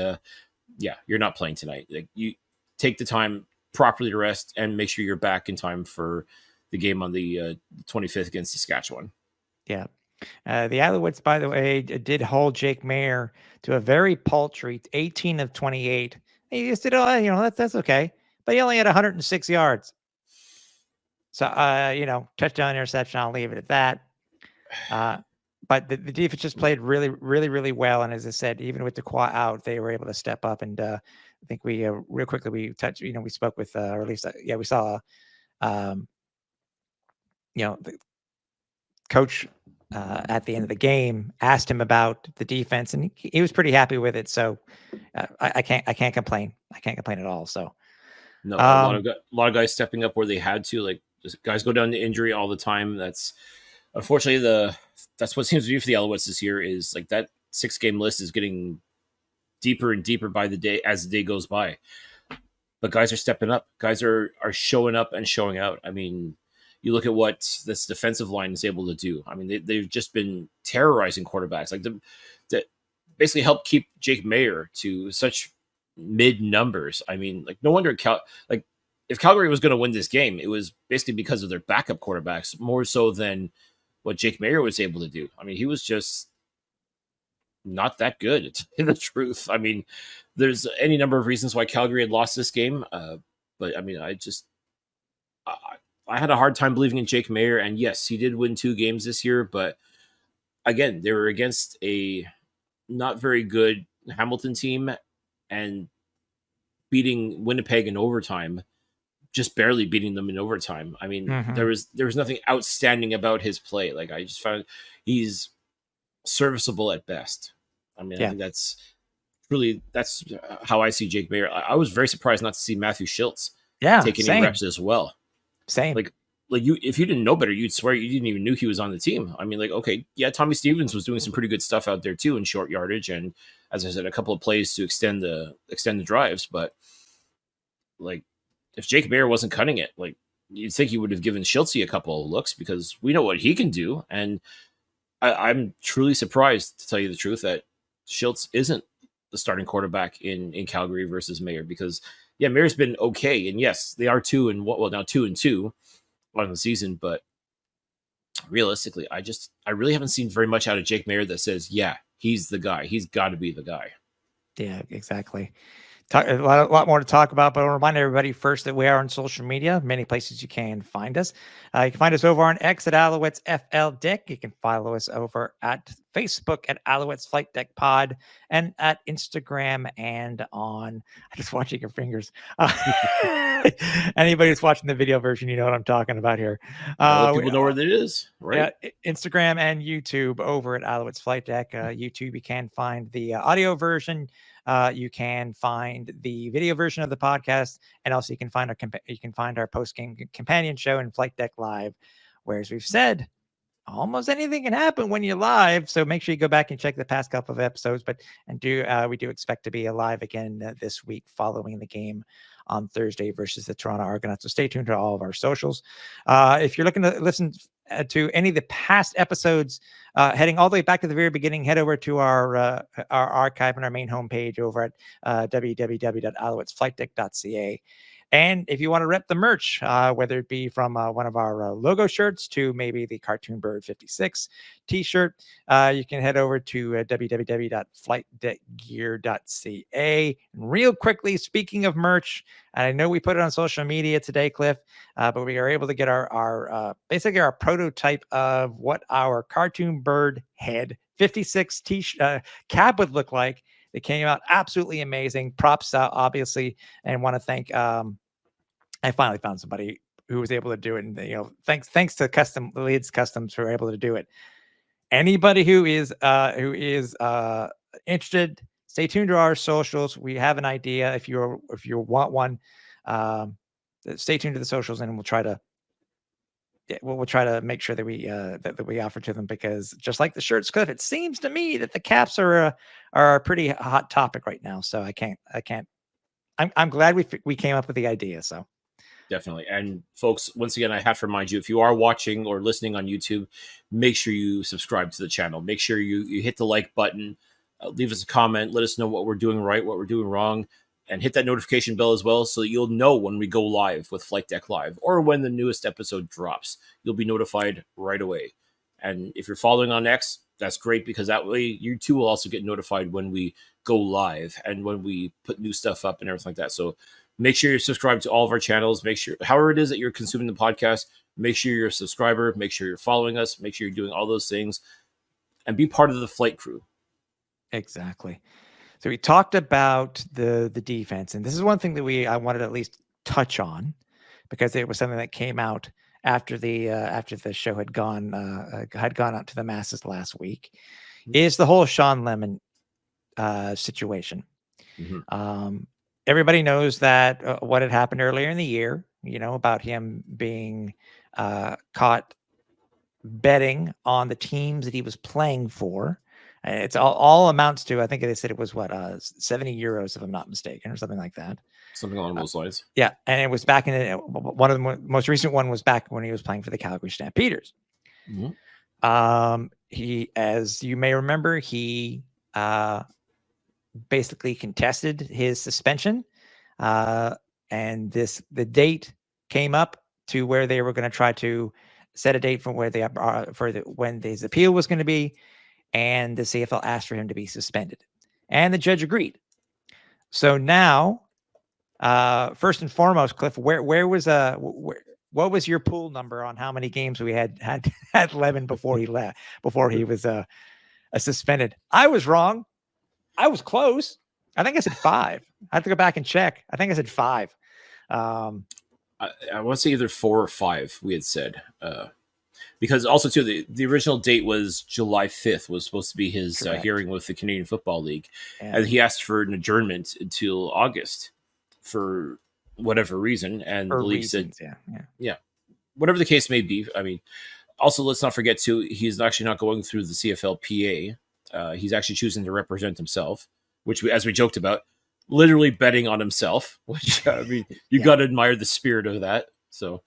yeah, you're not playing tonight. Like, you take the time properly to rest and make sure you're back in time for the game on the 25th against Saskatchewan. Yeah. The Alouettes, by the way, did hold Jake Maier to a very paltry 18 of 28. He just did, that's okay. But he only had 106 yards. So, touchdown, interception, I'll leave it at that. But the defense just played really, really, really well. And as I said, even with the quad out, they were able to step up. And I think we real quickly, we touched, we spoke with, or at least, we saw, the coach at the end of the game asked him about the defense, and he was pretty happy with it. So I can't complain. I can't complain at all. So no, a lot of guys stepping up where they had to. Like, guys go down to injury all the time. That's unfortunately that's what seems to be for the Alouettes this year. Is like that 6-game list is getting deeper and deeper by the day as the day goes by. But guys are stepping up. Guys are showing up and showing out. I mean, you look at what this defensive line is able to do. I mean, they've just been terrorizing quarterbacks. Like, that basically helped keep Jake Maier to such mid numbers. I mean, like, no wonder if Calgary was going to win this game, it was basically because of their backup quarterbacks more so than what Jake Maier was able to do. I mean, he was just not that good, to tell the truth. I mean, there's any number of reasons why Calgary had lost this game, but I mean, I had a hard time believing in Jake Maier, and yes, he did win 2 games this year, but again, they were against a not very good Hamilton team and beating Winnipeg in overtime, just barely beating them in overtime. I mean, there was nothing outstanding about his play. Like, I just found he's serviceable at best. I mean, I think that's how I see Jake Maier. I was very surprised not to see Matthew Schultz take any reps as well. Same. Like you, if you didn't know better, you'd swear you didn't even knew he was on the team. I mean, like, okay, yeah, Tommy Stevens was doing some pretty good stuff out there too in short yardage, and as I said, a couple of plays to extend the drives. But like, if Jake Maier wasn't cutting it, like, you'd think he would have given Schultz a couple of looks, because we know what he can do. And I'm truly surprised, to tell you the truth, that Schultz isn't the starting quarterback in Calgary versus Maier, because yeah, Maier's been okay, and yes, they are 2-2 on the season, but realistically, I really haven't seen very much out of Jake Maier that says, yeah, he's the guy. He's got to be the guy. Yeah, exactly. A lot more to talk about, but I'll remind everybody first that we are on social media, many places you can find us. You can find us over on X at Alouettes Flightdeck. You can follow us over at Facebook at Alouettes Flightdeck Pod, and at Instagram and on, I'm just watching your fingers. Anybody who's watching the video version, you know what I'm talking about here. People know where it is, right? Instagram and YouTube over at Alouettes Flightdeck. YouTube, you can find the audio version. You can find the video version of the podcast, and also you can find our post-game companion show in Flightdeck Live, where, as we've said, almost anything can happen when you're live. So make sure you go back and check the past couple of episodes. We do expect to be alive again this week following the game on Thursday versus the Toronto Argonauts. So stay tuned to all of our socials. If you're looking to listen to any of the past episodes, heading all the way back to the very beginning, head over to our archive and our main homepage over at www.alouettesflightdeck.ca. And if you want to rep the merch, whether it be from one of our logo shirts to maybe the Cartoon Bird 56 t-shirt, you can head over to www.flightdeckgear.ca. And real quickly, speaking of merch, and I know we put it on social media today, Cliff, but we are able to get our basically our prototype of what our Cartoon Bird head 56 cap would look like. They came out absolutely amazing. Props out, obviously, and want to thank. I finally found somebody who was able to do it, and thanks to Custom Leads Customs who were able to do it. Anybody who is interested, stay tuned to our socials. We have an idea. If you want one, stay tuned to the socials, and we'll try to make sure that we that we offer to them, because just like the shirts, Cliff, it seems to me that the caps are a pretty hot topic right now. So I'm glad we came up with the idea. So definitely. And folks, once again, I have to remind you, if you are watching or listening on YouTube, make sure you subscribe to the channel. Make sure you hit the like button, leave us a comment, let us know what we're doing right, what we're doing wrong, and hit that notification bell as well, so that you'll know when we go live with Flightdeck Live, or when the newest episode drops. You'll be notified right away. And if you're following on X, that's great, because that way you too will also get notified when we go live and when we put new stuff up and everything like that. So make sure you're subscribed to all of our channels. Make sure, however it is that you're consuming the podcast, make sure you're a subscriber, make sure you're following us, make sure you're doing all those things, and be part of the flight crew. Exactly. So we talked about the defense, and this is one thing that I wanted to at least touch on, because it was something that came out after the show had gone out to the masses last week, is the whole Sean Lemon situation. Mm-hmm. Everybody knows that what had happened earlier in the year, about him being caught betting on the teams that he was playing for. It's all amounts to, I think they said it was 70 euros, if I'm not mistaken, or something like that. Something along those lines. Yeah. And it was back in one of the most recent one was back when he was playing for the Calgary Stampeders. Mm-hmm. He, as you may remember, he basically contested his suspension. And the date came up to where they were going to try to set a date from where they are when his appeal was going to be. And the CFL asked for him to be suspended, and the judge agreed. So now, first and foremost, Cliff, what was your pool number on how many games we had Lemon before he left, before he was suspended? I was wrong. I was close. I think I said 5. I have to go back and check. I think I said 5. I want to say either 4 or 5. We had said. Because also, too, the original date was July 5th, was supposed to be his hearing with the Canadian Football League. And he asked for an adjournment until August for whatever reason. And the league said, yeah, whatever the case may be. I mean, also, let's not forget, too, he's actually not going through the CFLPA. He's actually choosing to represent himself, which, as we joked about, literally betting on himself, which, I mean, you got to admire the spirit of that. So,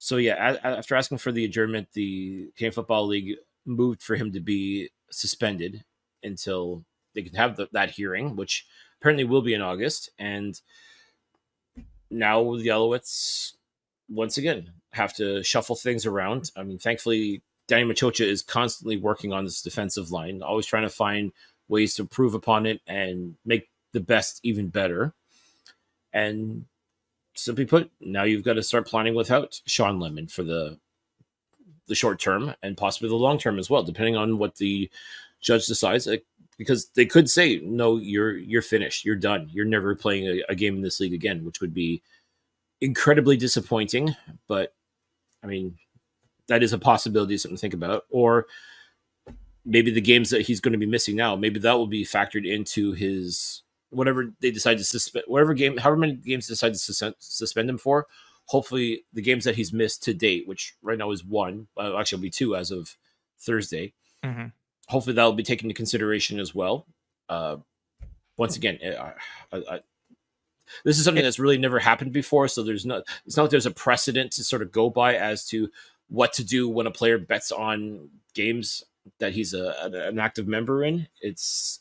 after asking for the adjournment, the Canadian Football League moved for him to be suspended until they can have that hearing, which apparently will be in August. And now the Alouettes, once again, have to shuffle things around. I mean, thankfully, Danny Machocha is constantly working on this defensive line, always trying to find ways to improve upon it and make the best even better. And simply put, now you've got to start planning without Sean Lemon for the short term and possibly the long term as well, depending on what the judge decides. Because they could say, no, you're finished, you're done, you're never playing a game in this league again, which would be incredibly disappointing. But I mean, that is a possibility, something to think about. Or maybe the games that he's going to be missing now, maybe that will be factored into his whatever they decide to suspend, however many games they decide to suspend him for. Hopefully the games that he's missed to date, which right now is 1, actually will be 2 as of Thursday. Mm-hmm. Hopefully that will be taken into consideration as well. Once again, this is something that's really never happened before. So it's not like there's a precedent to sort of go by as to what to do when a player bets on games that he's an active member in. This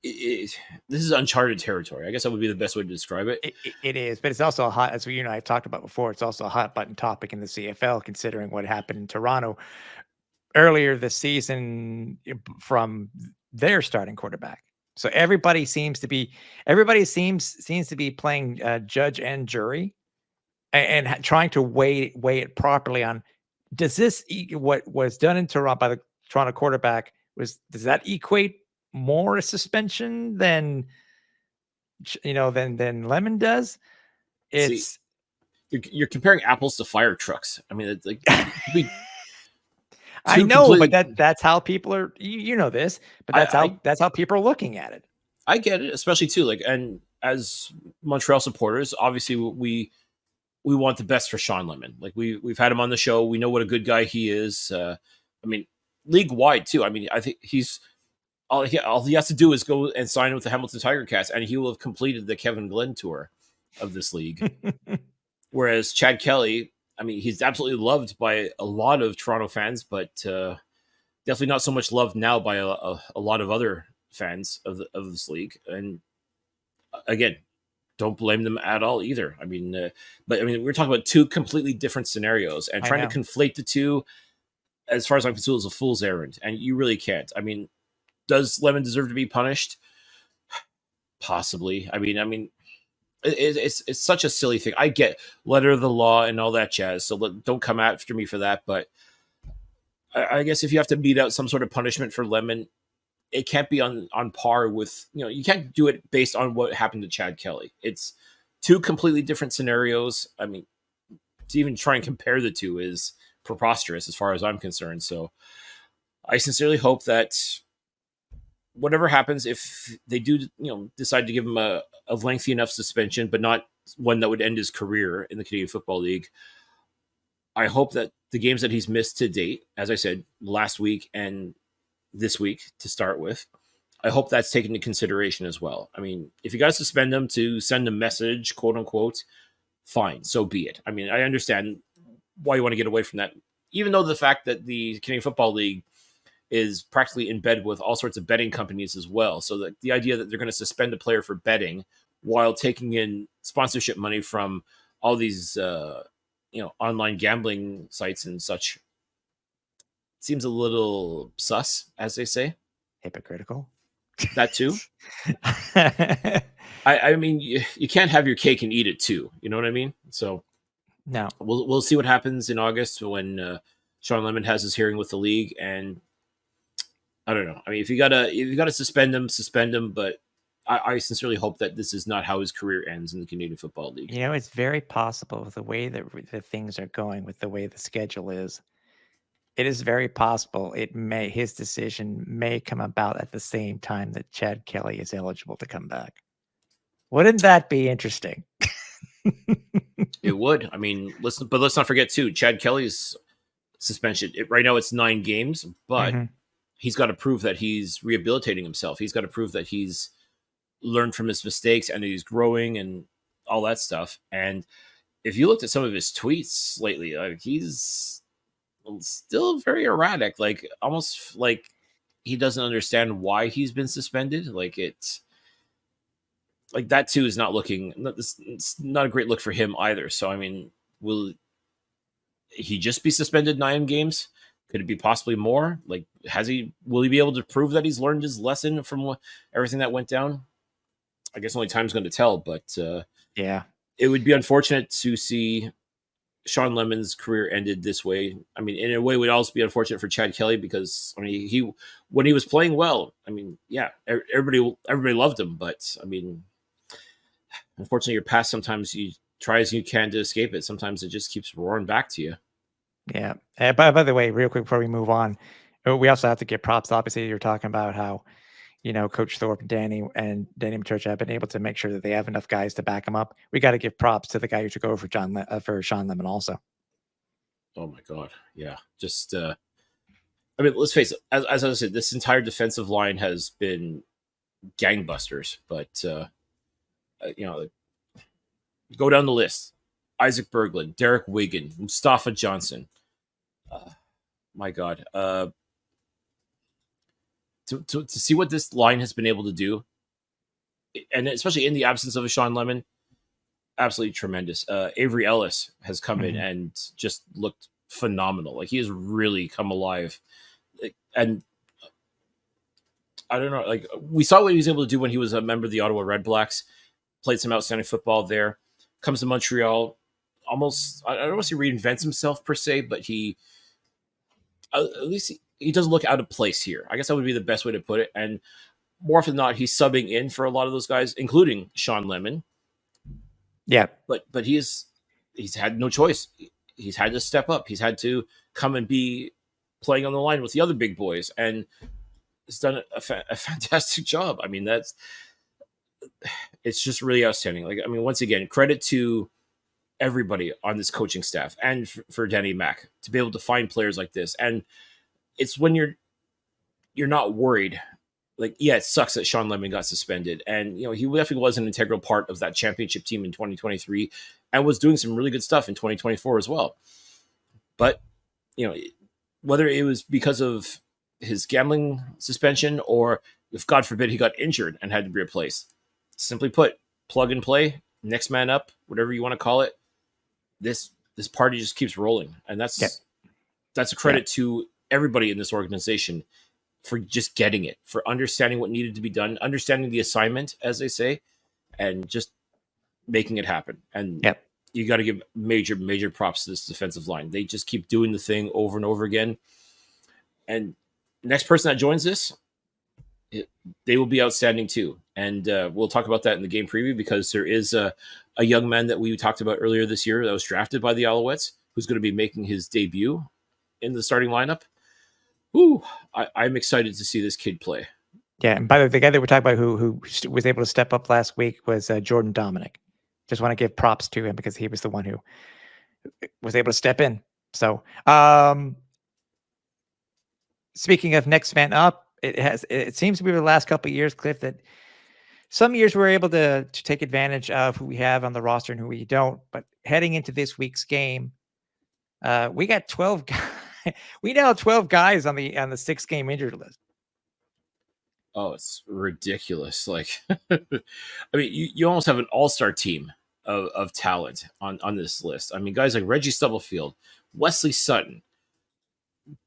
is uncharted territory. I guess that would be the best way to describe it. It is, but it's also a hot, as you and I have talked about before, it's also a hot button topic in the CFL, considering what happened in Toronto earlier this season from their starting quarterback. So everybody seems to be playing judge and jury and trying to weigh it properly on, does this, what was done in Toronto by the Toronto quarterback, does that equate more a suspension than than Lemon does. See, It's you're comparing apples to fire trucks. I mean, it's like I know, completely, but that's how people are. You know this, but that's how people are looking at it. I get it, especially too. Like, and as Montreal supporters, obviously we want the best for Sean Lemon. Like we've had him on the show. We know what a good guy he is. I mean, league wide too. I mean, I think he's all he has to do is go and sign with the Hamilton Tiger Cats, and he will have completed the Kevin Glenn tour of this league. Whereas Chad Kelly, I mean, he's absolutely loved by a lot of Toronto fans, but definitely not so much loved now by a lot of other fans of this league. And again, don't blame them at all either. I mean, but I mean, we're talking about two completely different scenarios, and trying to conflate the two, as far as I'm concerned, is a fool's errand, and you really can't. I mean, does Lemon deserve to be punished? Possibly. I mean, it's such a silly thing. I get letter of the law and all that jazz, so don't come after me for that. But I guess if you have to mete out some sort of punishment for Lemon, it can't be on par with, you can't do it based on what happened to Chad Kelly. It's two completely different scenarios. I mean, to even try and compare the two is preposterous as far as I'm concerned. So I sincerely hope that whatever happens, if they do, decide to give him a lengthy enough suspension, but not one that would end his career in the Canadian Football League, I hope that the games that he's missed to date, as I said, last week and this week to start with, I hope that's taken into consideration as well. I mean, if you got to suspend them to send a message, quote unquote, fine, so be it. I mean, I understand why you want to get away from that, even though the fact that the Canadian Football League is practically in bed with all sorts of betting companies as well. So that the idea that they're going to suspend a player for betting while taking in sponsorship money from all these, online gambling sites and such seems a little sus, as they say. Hypocritical. That too. I mean, you can't have your cake and eat it too. You know what I mean? So no, we'll see what happens in August when Sean Lemon has his hearing with the league, and I don't know. I mean, if you gotta suspend him, but I sincerely hope that this is not how his career ends in the Canadian Football League. It's very possible with the way that the things are going, with the way the schedule is. It is very possible his decision may come about at the same time that Chad Kelly is eligible to come back. Wouldn't that be interesting? It would. I mean, let's not forget too, Chad Kelly's suspension. Right now it's 9 games, but he's got to prove that he's rehabilitating himself. He's got to prove that he's learned from his mistakes and he's growing and all that stuff. And if you looked at some of his tweets lately, he's still very erratic, like almost like he doesn't understand why he's been suspended. Like it's like that too is not looking. It's not a great look for him either. So I mean, will he just be suspended 9 games? Could it be possibly more? Like, will he be able to prove that he's learned his lesson from everything that went down? I guess only time's going to tell, but yeah, it would be unfortunate to see Sean Lemon's career ended this way. I mean, in a way, it would also be unfortunate for Chad Kelly because I mean, when he was playing well, I mean, yeah, everybody loved him, but I mean, unfortunately, your past, sometimes you try as you can to escape it. Sometimes it just keeps roaring back to you. Yeah. By the way, real quick before we move on, we also have to give props. Obviously, you're talking about how Coach Thorpe and Danny Maturcha have been able to make sure that they have enough guys to back him up. We got to give props to the guy who took over for Sean Lemon also. Oh my God. Yeah. Just, I mean, let's face it, as I said, this entire defensive line has been gangbusters, but, go down the list. Isaac Berglund, Derek Wigan, Mustafa Johnson. My God. To see what this line has been able to do, and especially in the absence of a Sean Lemon, absolutely tremendous. Avery Ellis has come in and just looked phenomenal. Like, he has really come alive. And I don't know, like, we saw what he was able to do when he was a member of the Ottawa Red Blacks, played some outstanding football there, comes to Montreal, almost, I don't want to say reinvents himself per se, but he, at least he doesn't look out of place here. I guess that would be the best way to put it. And more often than not, he's subbing in for a lot of those guys, including Sean Lemon. Yeah. But he's had no choice. He's had to step up. He's had to come and be playing on the line with the other big boys, and has done a fantastic job. I mean, it's just really outstanding. Like, I mean, once again, credit to everybody on this coaching staff and for Danny Mac to be able to find players like this. And it's when you're not worried. Like, yeah, it sucks that Sean Lemon got suspended, and he definitely was an integral part of that championship team in 2023 and was doing some really good stuff in 2024 as well. But whether it was because of his gambling suspension or if, God forbid, he got injured and had to be replaced, simply put, plug and play, next man up, whatever you want to call it. This party just keeps rolling, and that's a credit to everybody in this organization for just getting it, for understanding what needed to be done, understanding the assignment, as they say, and just making it happen. And you got to give major props to this defensive line. They just keep doing the thing over and over again. And next person that joins this, they will be outstanding too. And we'll talk about that in the game preview, because there is a young man that we talked about earlier this year that was drafted by the Alouettes, who's going to be making his debut in the starting lineup. Ooh, I'm excited to see this kid play. Yeah, and by the way, the guy that we're talking about who was able to step up last week was Jordan Dominic. Just want to give props to him because he was the one who was able to step in. So, speaking of next man up, it seems to be the last couple of years, Cliff, that some years we're able to take advantage of who we have on the roster and who we don't. But heading into this week's game, we got 12 guys. We now have 12 guys on the 6-game injured list. Oh, it's ridiculous. Like, I mean, you almost have an all-star team of talent on this list. I mean, guys like Reggie Stubblefield, Wesley Sutton,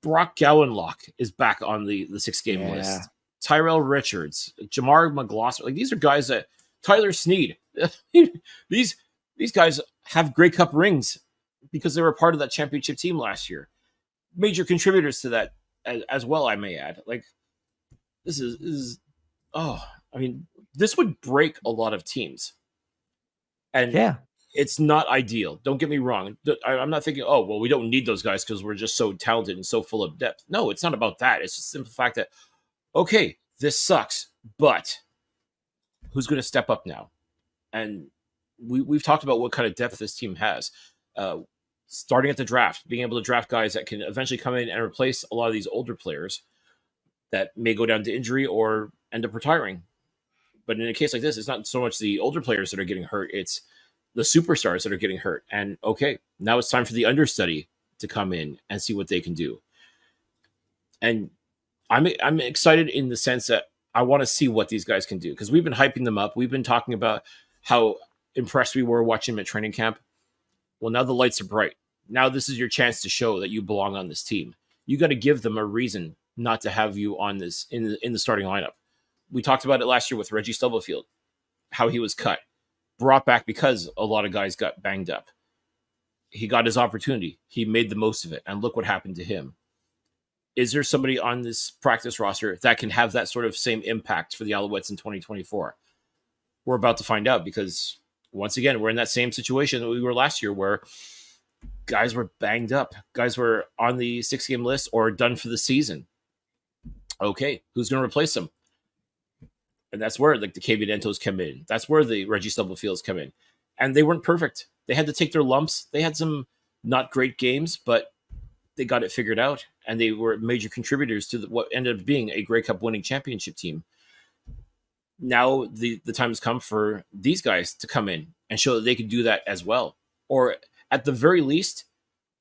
Brock Gowanlock is back on the 6-game list. Tyrell Richards, Jamar McGlosser. Like, these are guys that Tyler Sneed. these guys have Grey Cup rings because they were part of that championship team last year. Major contributors to that as well, I may add. Like, this is I mean, this would break a lot of teams. And it's not ideal. Don't get me wrong. I'm not thinking, oh, well, we don't need those guys because we're just so talented and so full of depth. No, it's not about that. It's just the simple fact that, okay, this sucks, but who's going to step up now? And we've talked about what kind of depth this team has. Starting at the draft, being able to draft guys that can eventually come in and replace a lot of these older players that may go down to injury or end up retiring. But in a case like this, it's not so much the older players that are getting hurt, it's the superstars that are getting hurt. And okay, now it's time for the understudy to come in and see what they can do. And I'm excited in the sense that I want to see what these guys can do, because we've been hyping them up. We've been talking about how impressed we were watching them at training camp. Well, now the lights are bright. Now this is your chance to show that you belong on this team. You got to give them a reason not to have you on this in the starting lineup. We talked about it last year with Reggie Stubblefield, how he was cut, brought back because a lot of guys got banged up. He got his opportunity. He made the most of it, and look what happened to him. Is there somebody on this practice roster that can have that sort of same impact for the Alouettes in 2024? We're about to find out, because once again, we're in that same situation that we were last year, where guys were banged up. Guys were on the 6-game list or done for the season. Okay, who's going to replace them? And that's where, like, the KB Dentos come in. That's where the Reggie Stubblefields come in. And they weren't perfect. They had to take their lumps. They had some not great games, but they got it figured out. And they were major contributors to what ended up being a Grey Cup winning championship team. Now the time has come for these guys to come in and show that they can do that as well. Or at the very least,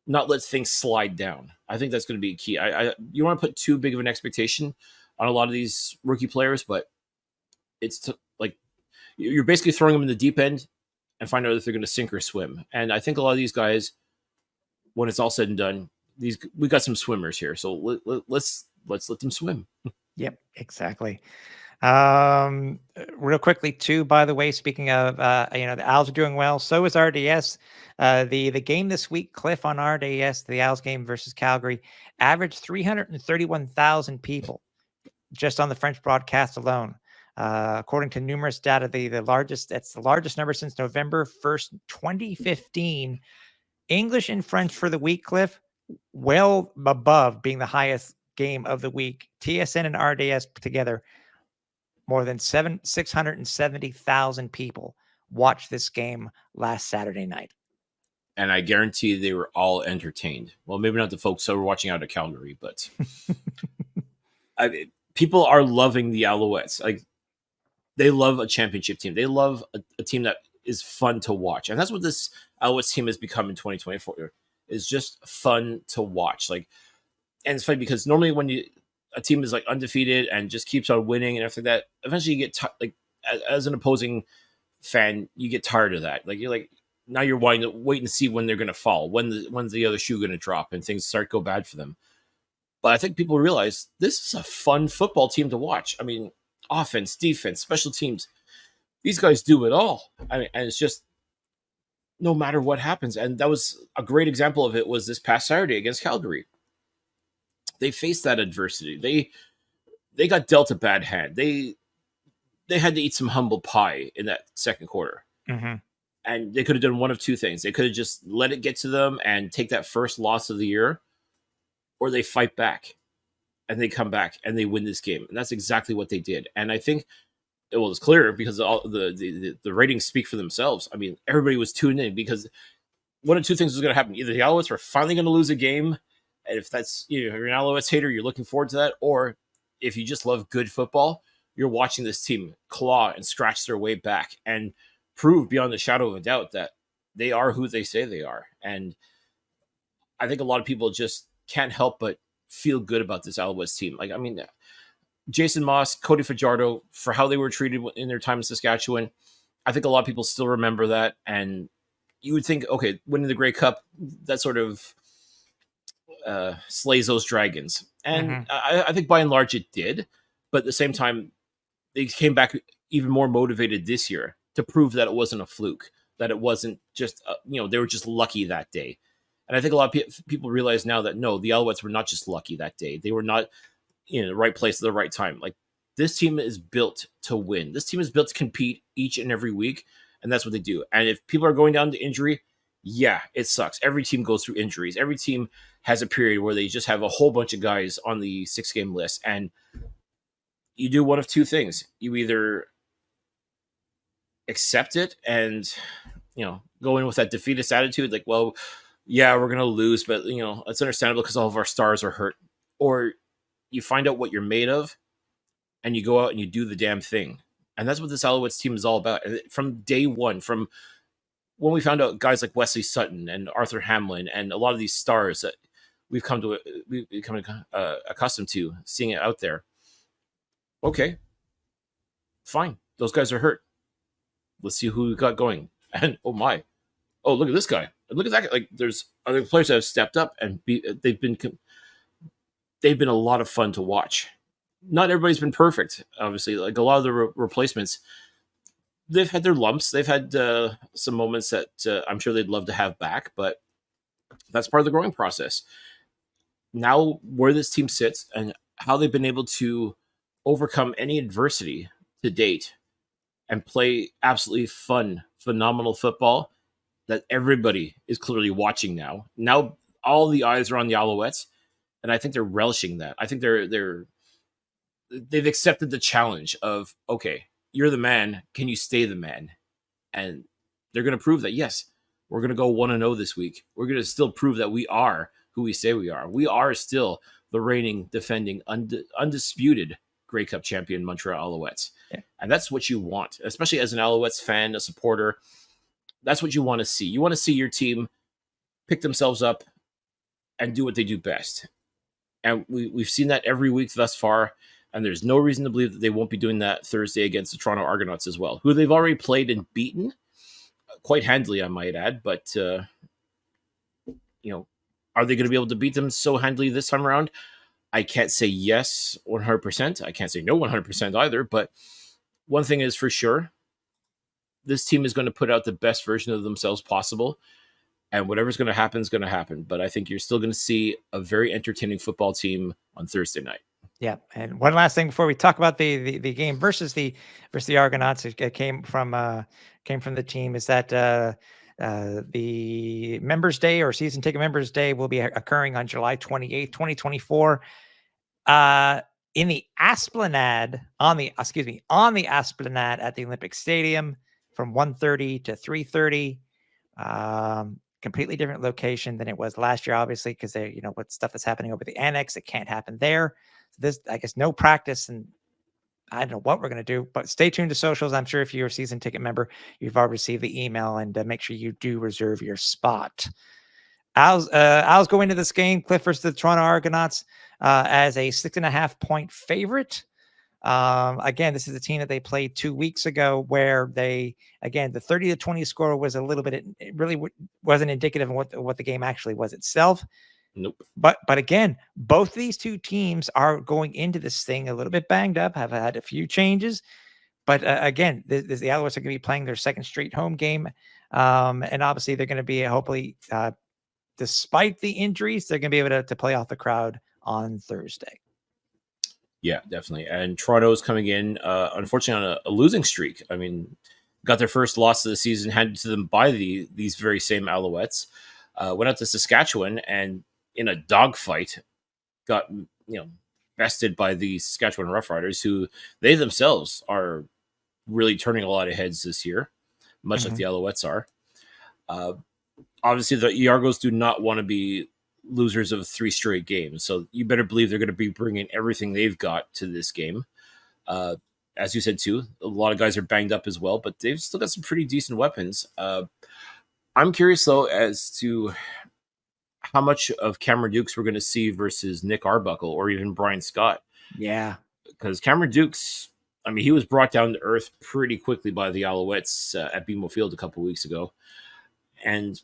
not let things slide down. I think that's going to be key. You don't want to put too big of an expectation on a lot of these rookie players, but it's like you're basically throwing them in the deep end and find out if they're going to sink or swim. And I think a lot of these guys, when it's all said and done, we got some swimmers here, so let's let them swim. Yep, exactly. Real quickly too, by the way, speaking of, the Owls are doing well. So is RDS. The game this week, Cliff, on RDS, the Owls game versus Calgary, averaged 331,000 people. just on the French broadcast alone. According to numerous data, it's the largest number since November 1st, 2015. English and French for the week, Cliff, well above being the highest game of the week. TSN and RDS together, more than 670,000 people watched this game last Saturday night. And I guarantee they were all entertained. Well, maybe not the folks who were watching out of Calgary, but people are loving the Alouettes. Like, they love a championship team. They love a team that is fun to watch. And that's what this Alouettes team has become in 2024. Is just fun to watch. Like, and it's funny because normally when a team is like undefeated and just keeps on winning and everything like that, eventually you get like as an opposing fan, you get tired of that. Like, you're like, now you're wanting to wait and see when they're going to fall, when's the other shoe going to drop, and things start to go bad for them. But I think people realize this is a fun football team to watch. I mean, offense, defense, special teams, these guys do it all. I mean, and it's just no matter what happens. And that was a great example of it was this past Saturday against Calgary. They faced that adversity. They got dealt a bad hand. They had to eat some humble pie in that second quarter. Mm-hmm. And they could have done one of two things. They could have just let it get to them and take that first loss of the year, or they fight back and they come back and they win this game. And that's exactly what they did. And I think it was clear because all the ratings speak for themselves. I mean, everybody was tuned in because one of two things was going to happen. Either the Alouettes were finally going to lose a game, and if that's, you're an Alouettes hater, you're looking forward to that, or if you just love good football, you're watching this team claw and scratch their way back and prove beyond the shadow of a doubt that they are who they say they are. And I think a lot of people just can't help but feel good about this Alouettes team. Like, I mean, Jason Moss, Cody Fajardo, for how they were treated in their time in Saskatchewan, I think a lot of people still remember that. And you would think, okay, winning the Grey Cup, that sort of slays those dragons. And I think by and large it did. But at the same time, they came back even more motivated this year to prove that it wasn't a fluke, that it wasn't just, they were just lucky that day. And I think a lot of people realize now that, no, the Alouettes were not just lucky that day. They were not in the right place at the right time. Like, this team is built to win. This team is built to compete each and every week, and that's what they do. And if people are going down to injury, yeah, it sucks. Every team goes through injuries. Every team has a period where they just have a whole bunch of guys on the 6-game list, and you do one of two things. You either accept it and, go in with that defeatist attitude, like, well, yeah, we're going to lose, but, it's understandable because all of our stars are hurt. Or you find out what you're made of and you go out and you do the damn thing. And that's what this Alouettes team is all about. From day one, from when we found out guys like Wesley Sutton and Arthur Hamlin and a lot of these stars that we've become accustomed to seeing it out there. Okay, fine. Those guys are hurt. Let's see who we got going. And oh my, oh, look at this guy. Look at that guy. Like, there's other players that have stepped up and they've been a lot of fun to watch. Not everybody's been perfect, obviously. Like, a lot of the replacements, they've had their lumps. They've had some moments that I'm sure they'd love to have back, but that's part of the growing process. Now, where this team sits and how they've been able to overcome any adversity to date and play absolutely fun, phenomenal football that everybody is clearly watching now. Now, all the eyes are on the Alouettes, and I think they're relishing that. I think they've accepted the challenge of, okay, you're the man. Can you stay the man? And they're going to prove that, yes, we're going to go 1-0 this week. We're going to still prove that we are who we say we are. We are still the reigning, defending, undisputed Grey Cup champion Montreal Alouettes. Yeah. And that's what you want, especially as an Alouettes fan, a supporter. That's what you want to see. You want to see your team pick themselves up and do what they do best. And we've seen that every week thus far. And there's no reason to believe that they won't be doing that Thursday against the Toronto Argonauts as well, who they've already played and beaten quite handily, I might add. But, are they going to be able to beat them so handily this time around? I can't say yes 100%. I can't say no 100% either. But one thing is for sure, this team is going to put out the best version of themselves possible. And whatever's going to happen is going to happen. But I think you're still going to see a very entertaining football team on Thursday night. Yeah, and one last thing before we talk about the game versus the Argonauts, it came from the team, is that the Members Day or Season Ticket Members Day will be occurring on July 28th, 2024. In the Esplanade on the Esplanade at the Olympic Stadium from 1:30 to 3:30. Completely different location than it was last year, obviously, because they, what stuff that's happening over the annex, it can't happen there. So this, I guess, no practice, and I don't know what we're going to do, but stay tuned to socials. I'm sure if you're a season ticket member, you've already received the email, and make sure you do reserve your spot. Al's going into this game, Cliff versus the Toronto Argonauts, as a 6.5-point favorite. Again, this is a team that they played 2 weeks ago, where the 30-20 score was a little bit, it really wasn't indicative of what the game actually was itself. Nope. But again, both these two teams are going into this thing a little bit banged up, have had a few changes. But again, the Alouettes are going to be playing their second straight home game. And obviously they're going to be, hopefully, despite the injuries, they're going to be able to play off the crowd on Thursday. Yeah, definitely. And Toronto's coming in, unfortunately, on a losing streak. I mean, got their first loss of the season handed to them by these very same Alouettes. Went out to Saskatchewan and in a dogfight got bested by the Saskatchewan Roughriders, who they themselves are really turning a lot of heads this year, much like the Alouettes are. Obviously, the Argos do not want to be losers of 3 straight games, so you better believe they're going to be bringing everything they've got to this game. As you said too, a lot of guys are banged up as well, but they've still got some pretty decent weapons. I'm curious though as to how much of Cameron Dukes we're going to see versus Nick Arbuckle or even Brian Scott. Yeah, because Cameron Dukes, I mean, he was brought down to earth pretty quickly by the Alouettes at BMO Field a couple weeks ago, and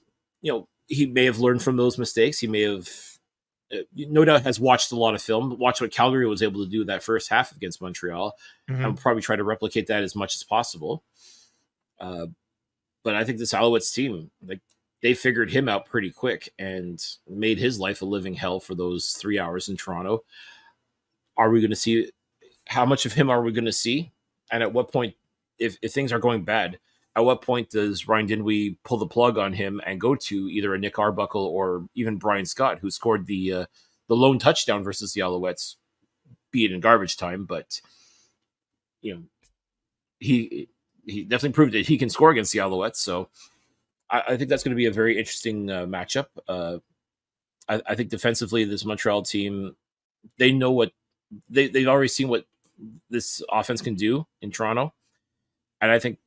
he may have learned from those mistakes. He may have, no doubt, has watched a lot of film, watched what Calgary was able to do that first half against Montreal, and will probably try to replicate that as much as possible. But I think this Alouettes team, they figured him out pretty quick and made his life a living hell for those 3 hours in Toronto. Are we going to see, how much of him are we going to see? And at what point, if things are going bad, at what point does Ryan Dinwiddie pull the plug on him and go to either a Nick Arbuckle or even Brian Scott, who scored the lone touchdown versus the Alouettes, be it in garbage time, but he definitely proved that he can score against the Alouettes. So I think that's going to be a very interesting matchup. I think defensively, this Montreal team, they know what they've already seen what this offense can do in Toronto, and I think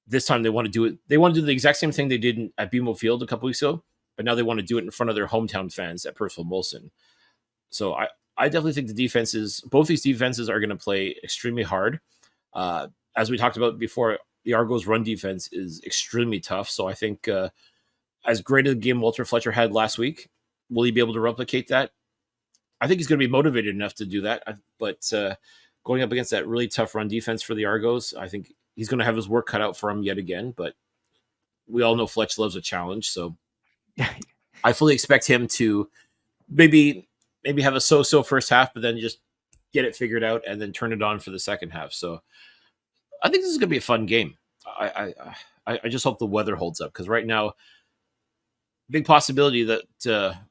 this time they want to do it. They want to do the exact same thing they did at BMO Field a couple weeks ago, but now they want to do it in front of their hometown fans at Percival Molson. So I definitely think both these defenses are going to play extremely hard. As we talked about before, the Argos' run defense is extremely tough. So I think as great a game Walter Fletcher had last week, will he be able to replicate that? I think he's going to be motivated enough to do that. But going up against that really tough run defense for the Argos, I think he's going to have his work cut out for him yet again. But we all know Fletch loves a challenge. So I fully expect him to maybe have a so-so first half, but then just get it figured out and then turn it on for the second half. So I think this is going to be a fun game. I just hope the weather holds up, because right now, big possibility that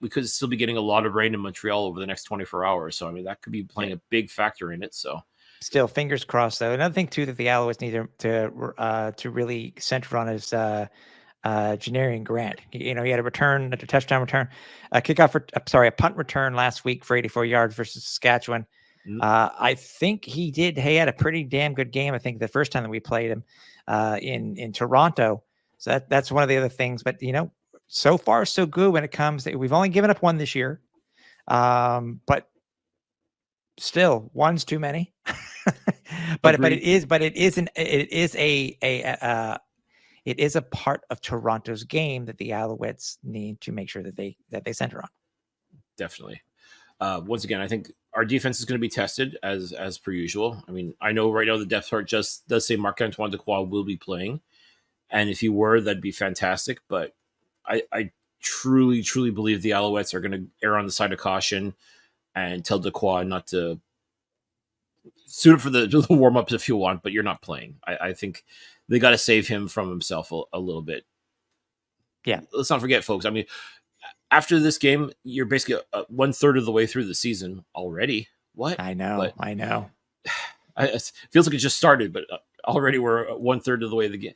we could still be getting a lot of rain in Montreal over the next 24 hours. So, I mean, that could be playing a big factor in it. So, still, fingers crossed, though. Another thing, too, that the Alouettes need to really center on is Janarian Grant. He had a touchdown return, a punt return last week for 84 yards versus Saskatchewan. I think he had a pretty damn good game. I think the first time that we played him in Toronto. So that's one of the other things. But so far so good when it comes. We've only given up one this year, but still, one's too many. but it is a part of Toronto's game that the Alouettes need to make sure that they center on. Definitely. Once again, I think our defense is going to be tested as per usual. I mean, I know right now the depth chart just does say Marc-Antoine Dequoy will be playing, and if he were, that'd be fantastic. But I truly, truly believe the Alouettes are going to err on the side of caution and tell Dequoy not to suit up for the warm ups if you want, but you're not playing. I think they got to save him from himself a little bit. Yeah. Let's not forget, folks. I mean, after this game, you're basically 1/3 of the way through the season already. What? I know. But I know. it feels like it just started, but already we're 1/3 of the way of the game.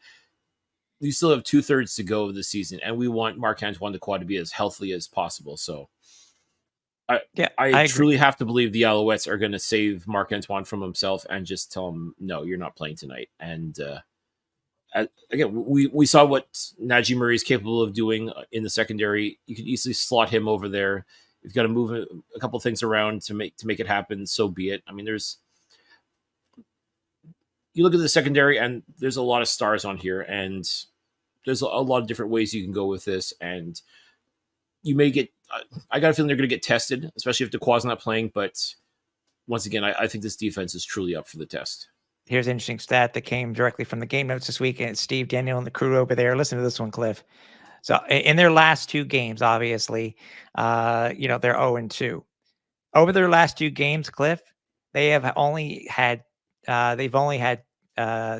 You still have 2/3 to go of the season, and we want Marc-Antoine Dequoy to be as healthy as possible. So I truly have to believe the Alouettes are going to save Marc-Antoine from himself and just tell him, no, you're not playing tonight. And again, we saw what Najee Murray is capable of doing in the secondary. You can easily slot him over there. You've got to move a couple things around to make it happen. So be it. I mean, you look at the secondary, and there's a lot of stars on here, and there's a lot of different ways you can go with this. And you may get, I got a feeling they're going to get tested, especially if Dequoy's not playing. But once again, I think this defense is truly up for the test. Here's an interesting stat that came directly from the game notes this week, and Steve, Daniel, and the crew over there. Listen to this one, Cliff. So in their last 2 games, obviously, they're 0-2. Over their last 2 games, Cliff, they have only had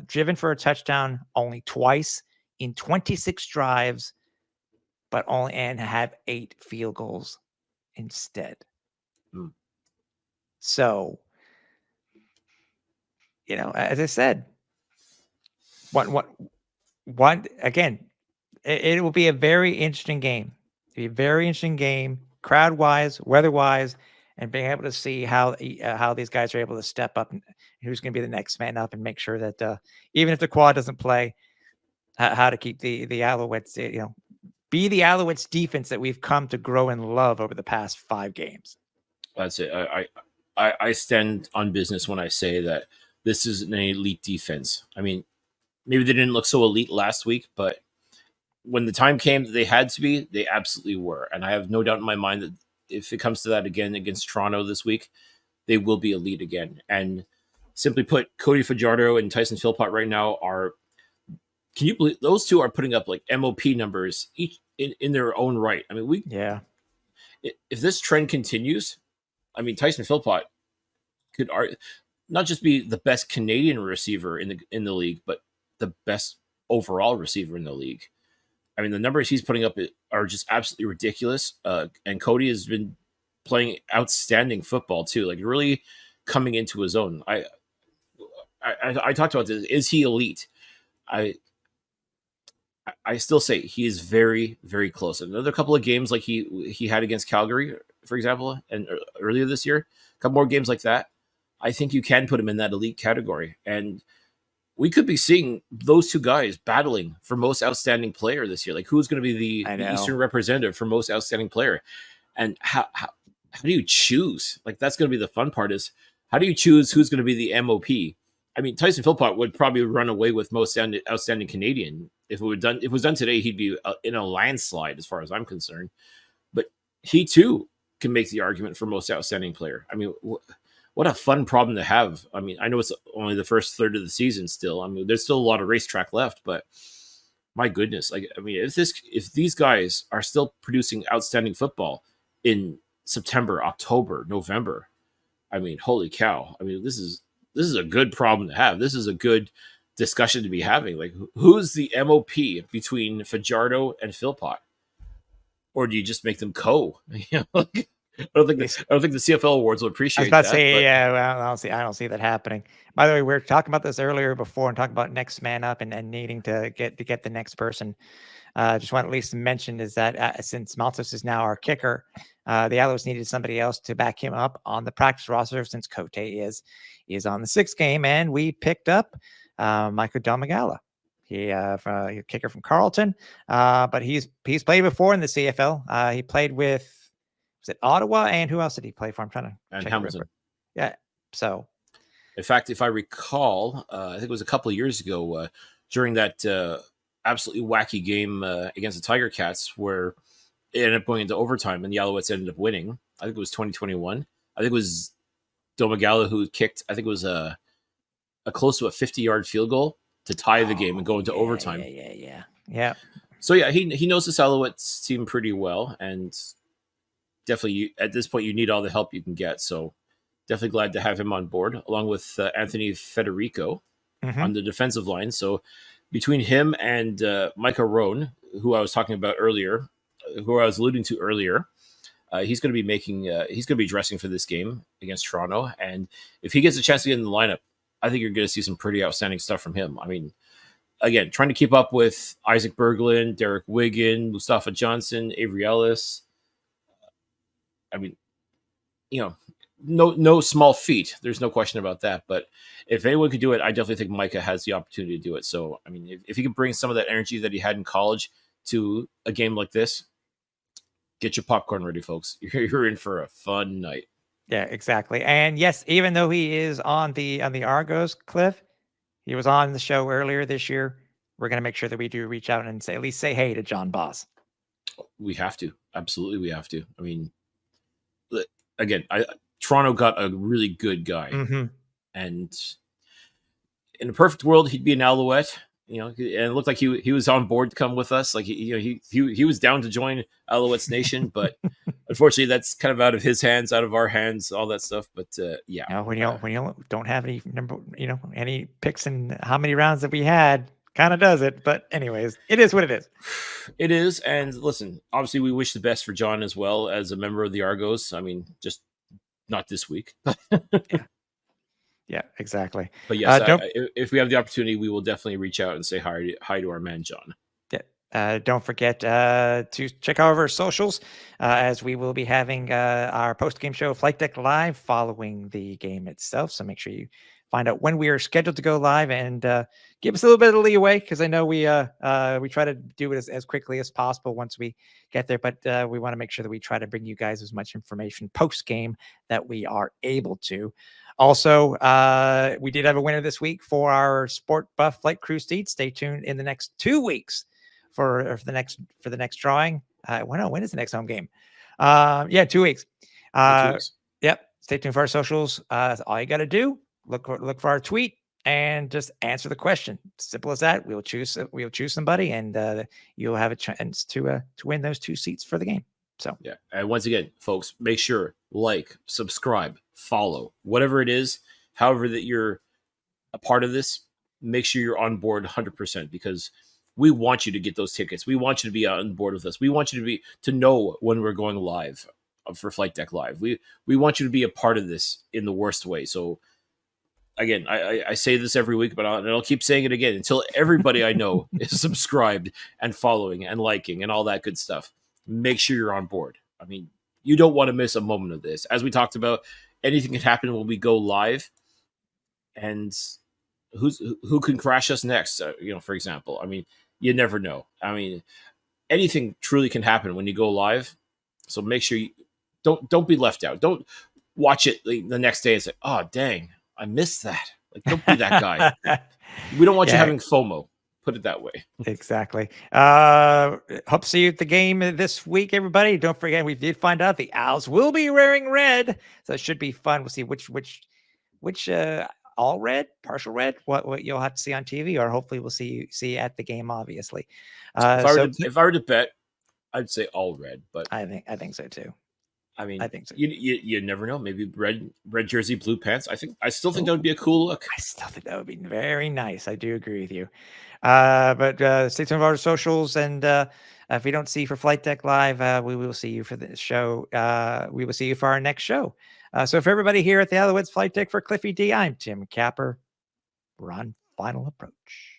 driven for a touchdown only twice in 26 drives, but and have 8 field goals instead. So, as I said, one again, it will be a very interesting game. It'll be a very interesting game, crowd-wise, weather-wise, and being able to see how these guys are able to step up and who's going to be the next man up and make sure that even if the quad doesn't play, how to keep the Alouettes, be the Alouettes defense that we've come to grow and love over the past 5 games. That's it. I stand on business when I say that this is an elite defense. I mean, maybe they didn't look so elite last week, but when the time came that they had to be, they absolutely were. And I have no doubt in my mind that if it comes to that again against Toronto this week, they will be elite again. And simply put, Cody Fajardo and Tyson Philpott right now can you believe those two are putting up like MOP numbers each in their own right? I mean, if this trend continues, I mean, Tyson Philpott could not just be the best Canadian receiver in the league, but the best overall receiver in the league. I mean, the numbers he's putting up are just absolutely ridiculous. And Cody has been playing outstanding football too, like really coming into his own. I talked about this. Is he elite? I still say he is very, very close. Another couple of games like he had against Calgary, for example, and earlier this year, a couple more games like that, I think you can put him in that elite category. And we could be seeing those two guys battling for most outstanding player this year. Like, who's going to be the Eastern representative for most outstanding player? And how do you choose? Like, that's going to be the fun part, is how do you choose who's going to be the MOP? I mean, Tyson Philpott would probably run away with most outstanding Canadian. If it was done today, he'd be in a landslide as far as I'm concerned. But he too can make the argument for most outstanding player. I mean, what a fun problem to have. I mean, I know it's only the first third of the season still. I mean, there's still a lot of racetrack left, but my goodness, like, I mean, if these guys are still producing outstanding football in September, October, November, I mean, holy cow. I mean, this is a good problem to have. This is a good discussion to be having. Like, who's the MOP between Fajardo and Philpott? Or do you just make them I don't think the CFL awards will appreciate that. I was about to say, well, I don't see that happening. By the way, we were talking about this earlier before and talking about next man up and needing to get the next person. Just want to at least mention is that since Maltos is now our kicker, the Alouettes needed somebody else to back him up on the practice roster since Cote is on the 6th game, and we picked up Michael Domagala. He a kicker from Carleton, but he's played before in the CFL. He played with Ottawa, and who else did he play for? I'm trying to and Hamilton. Yeah. So, in fact, if I recall, I think it was a couple of years ago during that absolutely wacky game against the Tiger Cats, where it ended up going into overtime and the Alouettes ended up winning. I think it was 2021. I think it was Domagala who kicked. I think it was a close to a 50-yard field goal to tie the game and go into overtime. Yeah. So yeah, he knows this Alouettes team pretty well, and definitely at this point you need all the help you can get. So definitely glad to have him on board, along with Anthony Federico on the defensive line. So between him and Micah Roan, who I was talking about earlier, who I was alluding to earlier, he's going to be making. He's going to be dressing for this game against Toronto, and if he gets a chance to get in the lineup, I think you're going to see some pretty outstanding stuff from him. I mean, again, trying to keep up with Isaac Berglund, Derek Wigan, Mustafa Johnson, Avery Ellis. I mean, no small feat. There's no question about that. But if anyone could do it, I definitely think Micah has the opportunity to do it. So, I mean, if he can bring some of that energy that he had in college to a game like this, get your popcorn ready, folks. You're in for a fun night. Yeah, exactly. And yes, even though he is on the Argos, Cliff, he was on the show earlier this year. We're going to make sure that we do reach out and at least say hey to John Boss. We have to. Absolutely, we have to. I mean, again, Toronto got a really good guy. And in a perfect world, he'd be an Alouette. And it looked like he was on board to come with us. Like he was down to join Alouettes Nation, but unfortunately, that's kind of out of his hands, out of our hands, all that stuff. But yeah, when you don't have any any picks in how many rounds that we had, kind of does it. But anyways, it is what it is. It is. And listen, obviously, we wish the best for John as well as a member of the Argos. I mean, just not this week. Yeah, exactly. But yes, if we have the opportunity, we will definitely reach out and say hi to our man, John. Yeah. Don't forget to check out our socials as we will be having our post-game show Flightdeck Live following the game itself. So make sure you find out when we are scheduled to go live and give us a little bit of leeway because I know we try to do it as quickly as possible once we get there. But we want to make sure that we try to bring you guys as much information post-game that we are able to. Also, we did have a winner this week for our SportBuff Flight Crew seats. Stay tuned in the next 2 weeks for the next drawing. When is the next home game? 2 weeks. 2 weeks. Yep. Stay tuned for our socials. All you got to do, look for our tweet and just answer the question. Simple as that. We'll choose somebody, and you'll have a chance to win those 2 seats for the game. So yeah, and once again, folks, make sure subscribe, follow, whatever it is, however that you're a part of this. Make sure you're on board 100% because we want you to get those tickets. We want you to be on board with us. We want you to know when we're going live for Flightdeck Live. We want you to be a part of this in the worst way. So again, I say this every week, but I'll keep saying it again until everybody I know is subscribed and following and liking and all that good stuff. Make sure you're on board. I mean, you don't want to miss a moment of this. As we talked about, anything can happen when we go live, and who can crash us next? For example, I mean, you never know. I mean, anything truly can happen when you go live. So make sure you don't be left out. Don't watch it the next day and say, "Oh, dang, I missed that." Like, don't be that guy. We don't want you having FOMO. Put it that way. Exactly. Hope to see you at the game this week, everybody. Don't forget, we did find out the Owls will be wearing red, so it should be fun. We'll see which all red, partial red, what you'll have to see on TV, or hopefully we'll see at the game, obviously. If I were to bet, I'd say all red, but I think so too. I mean, I think so. You never know. Maybe red jersey, blue pants. I still think that would be a cool look. I still think that would be very nice. I do agree with you. But stay tuned for our socials, and if we don't see you for Flightdeck Live, we will see you for the show. We will see you for our next show. So for everybody here at the Alouettes Flightdeck, for Cliffy D, I'm Tim Capper. We're on Final Approach.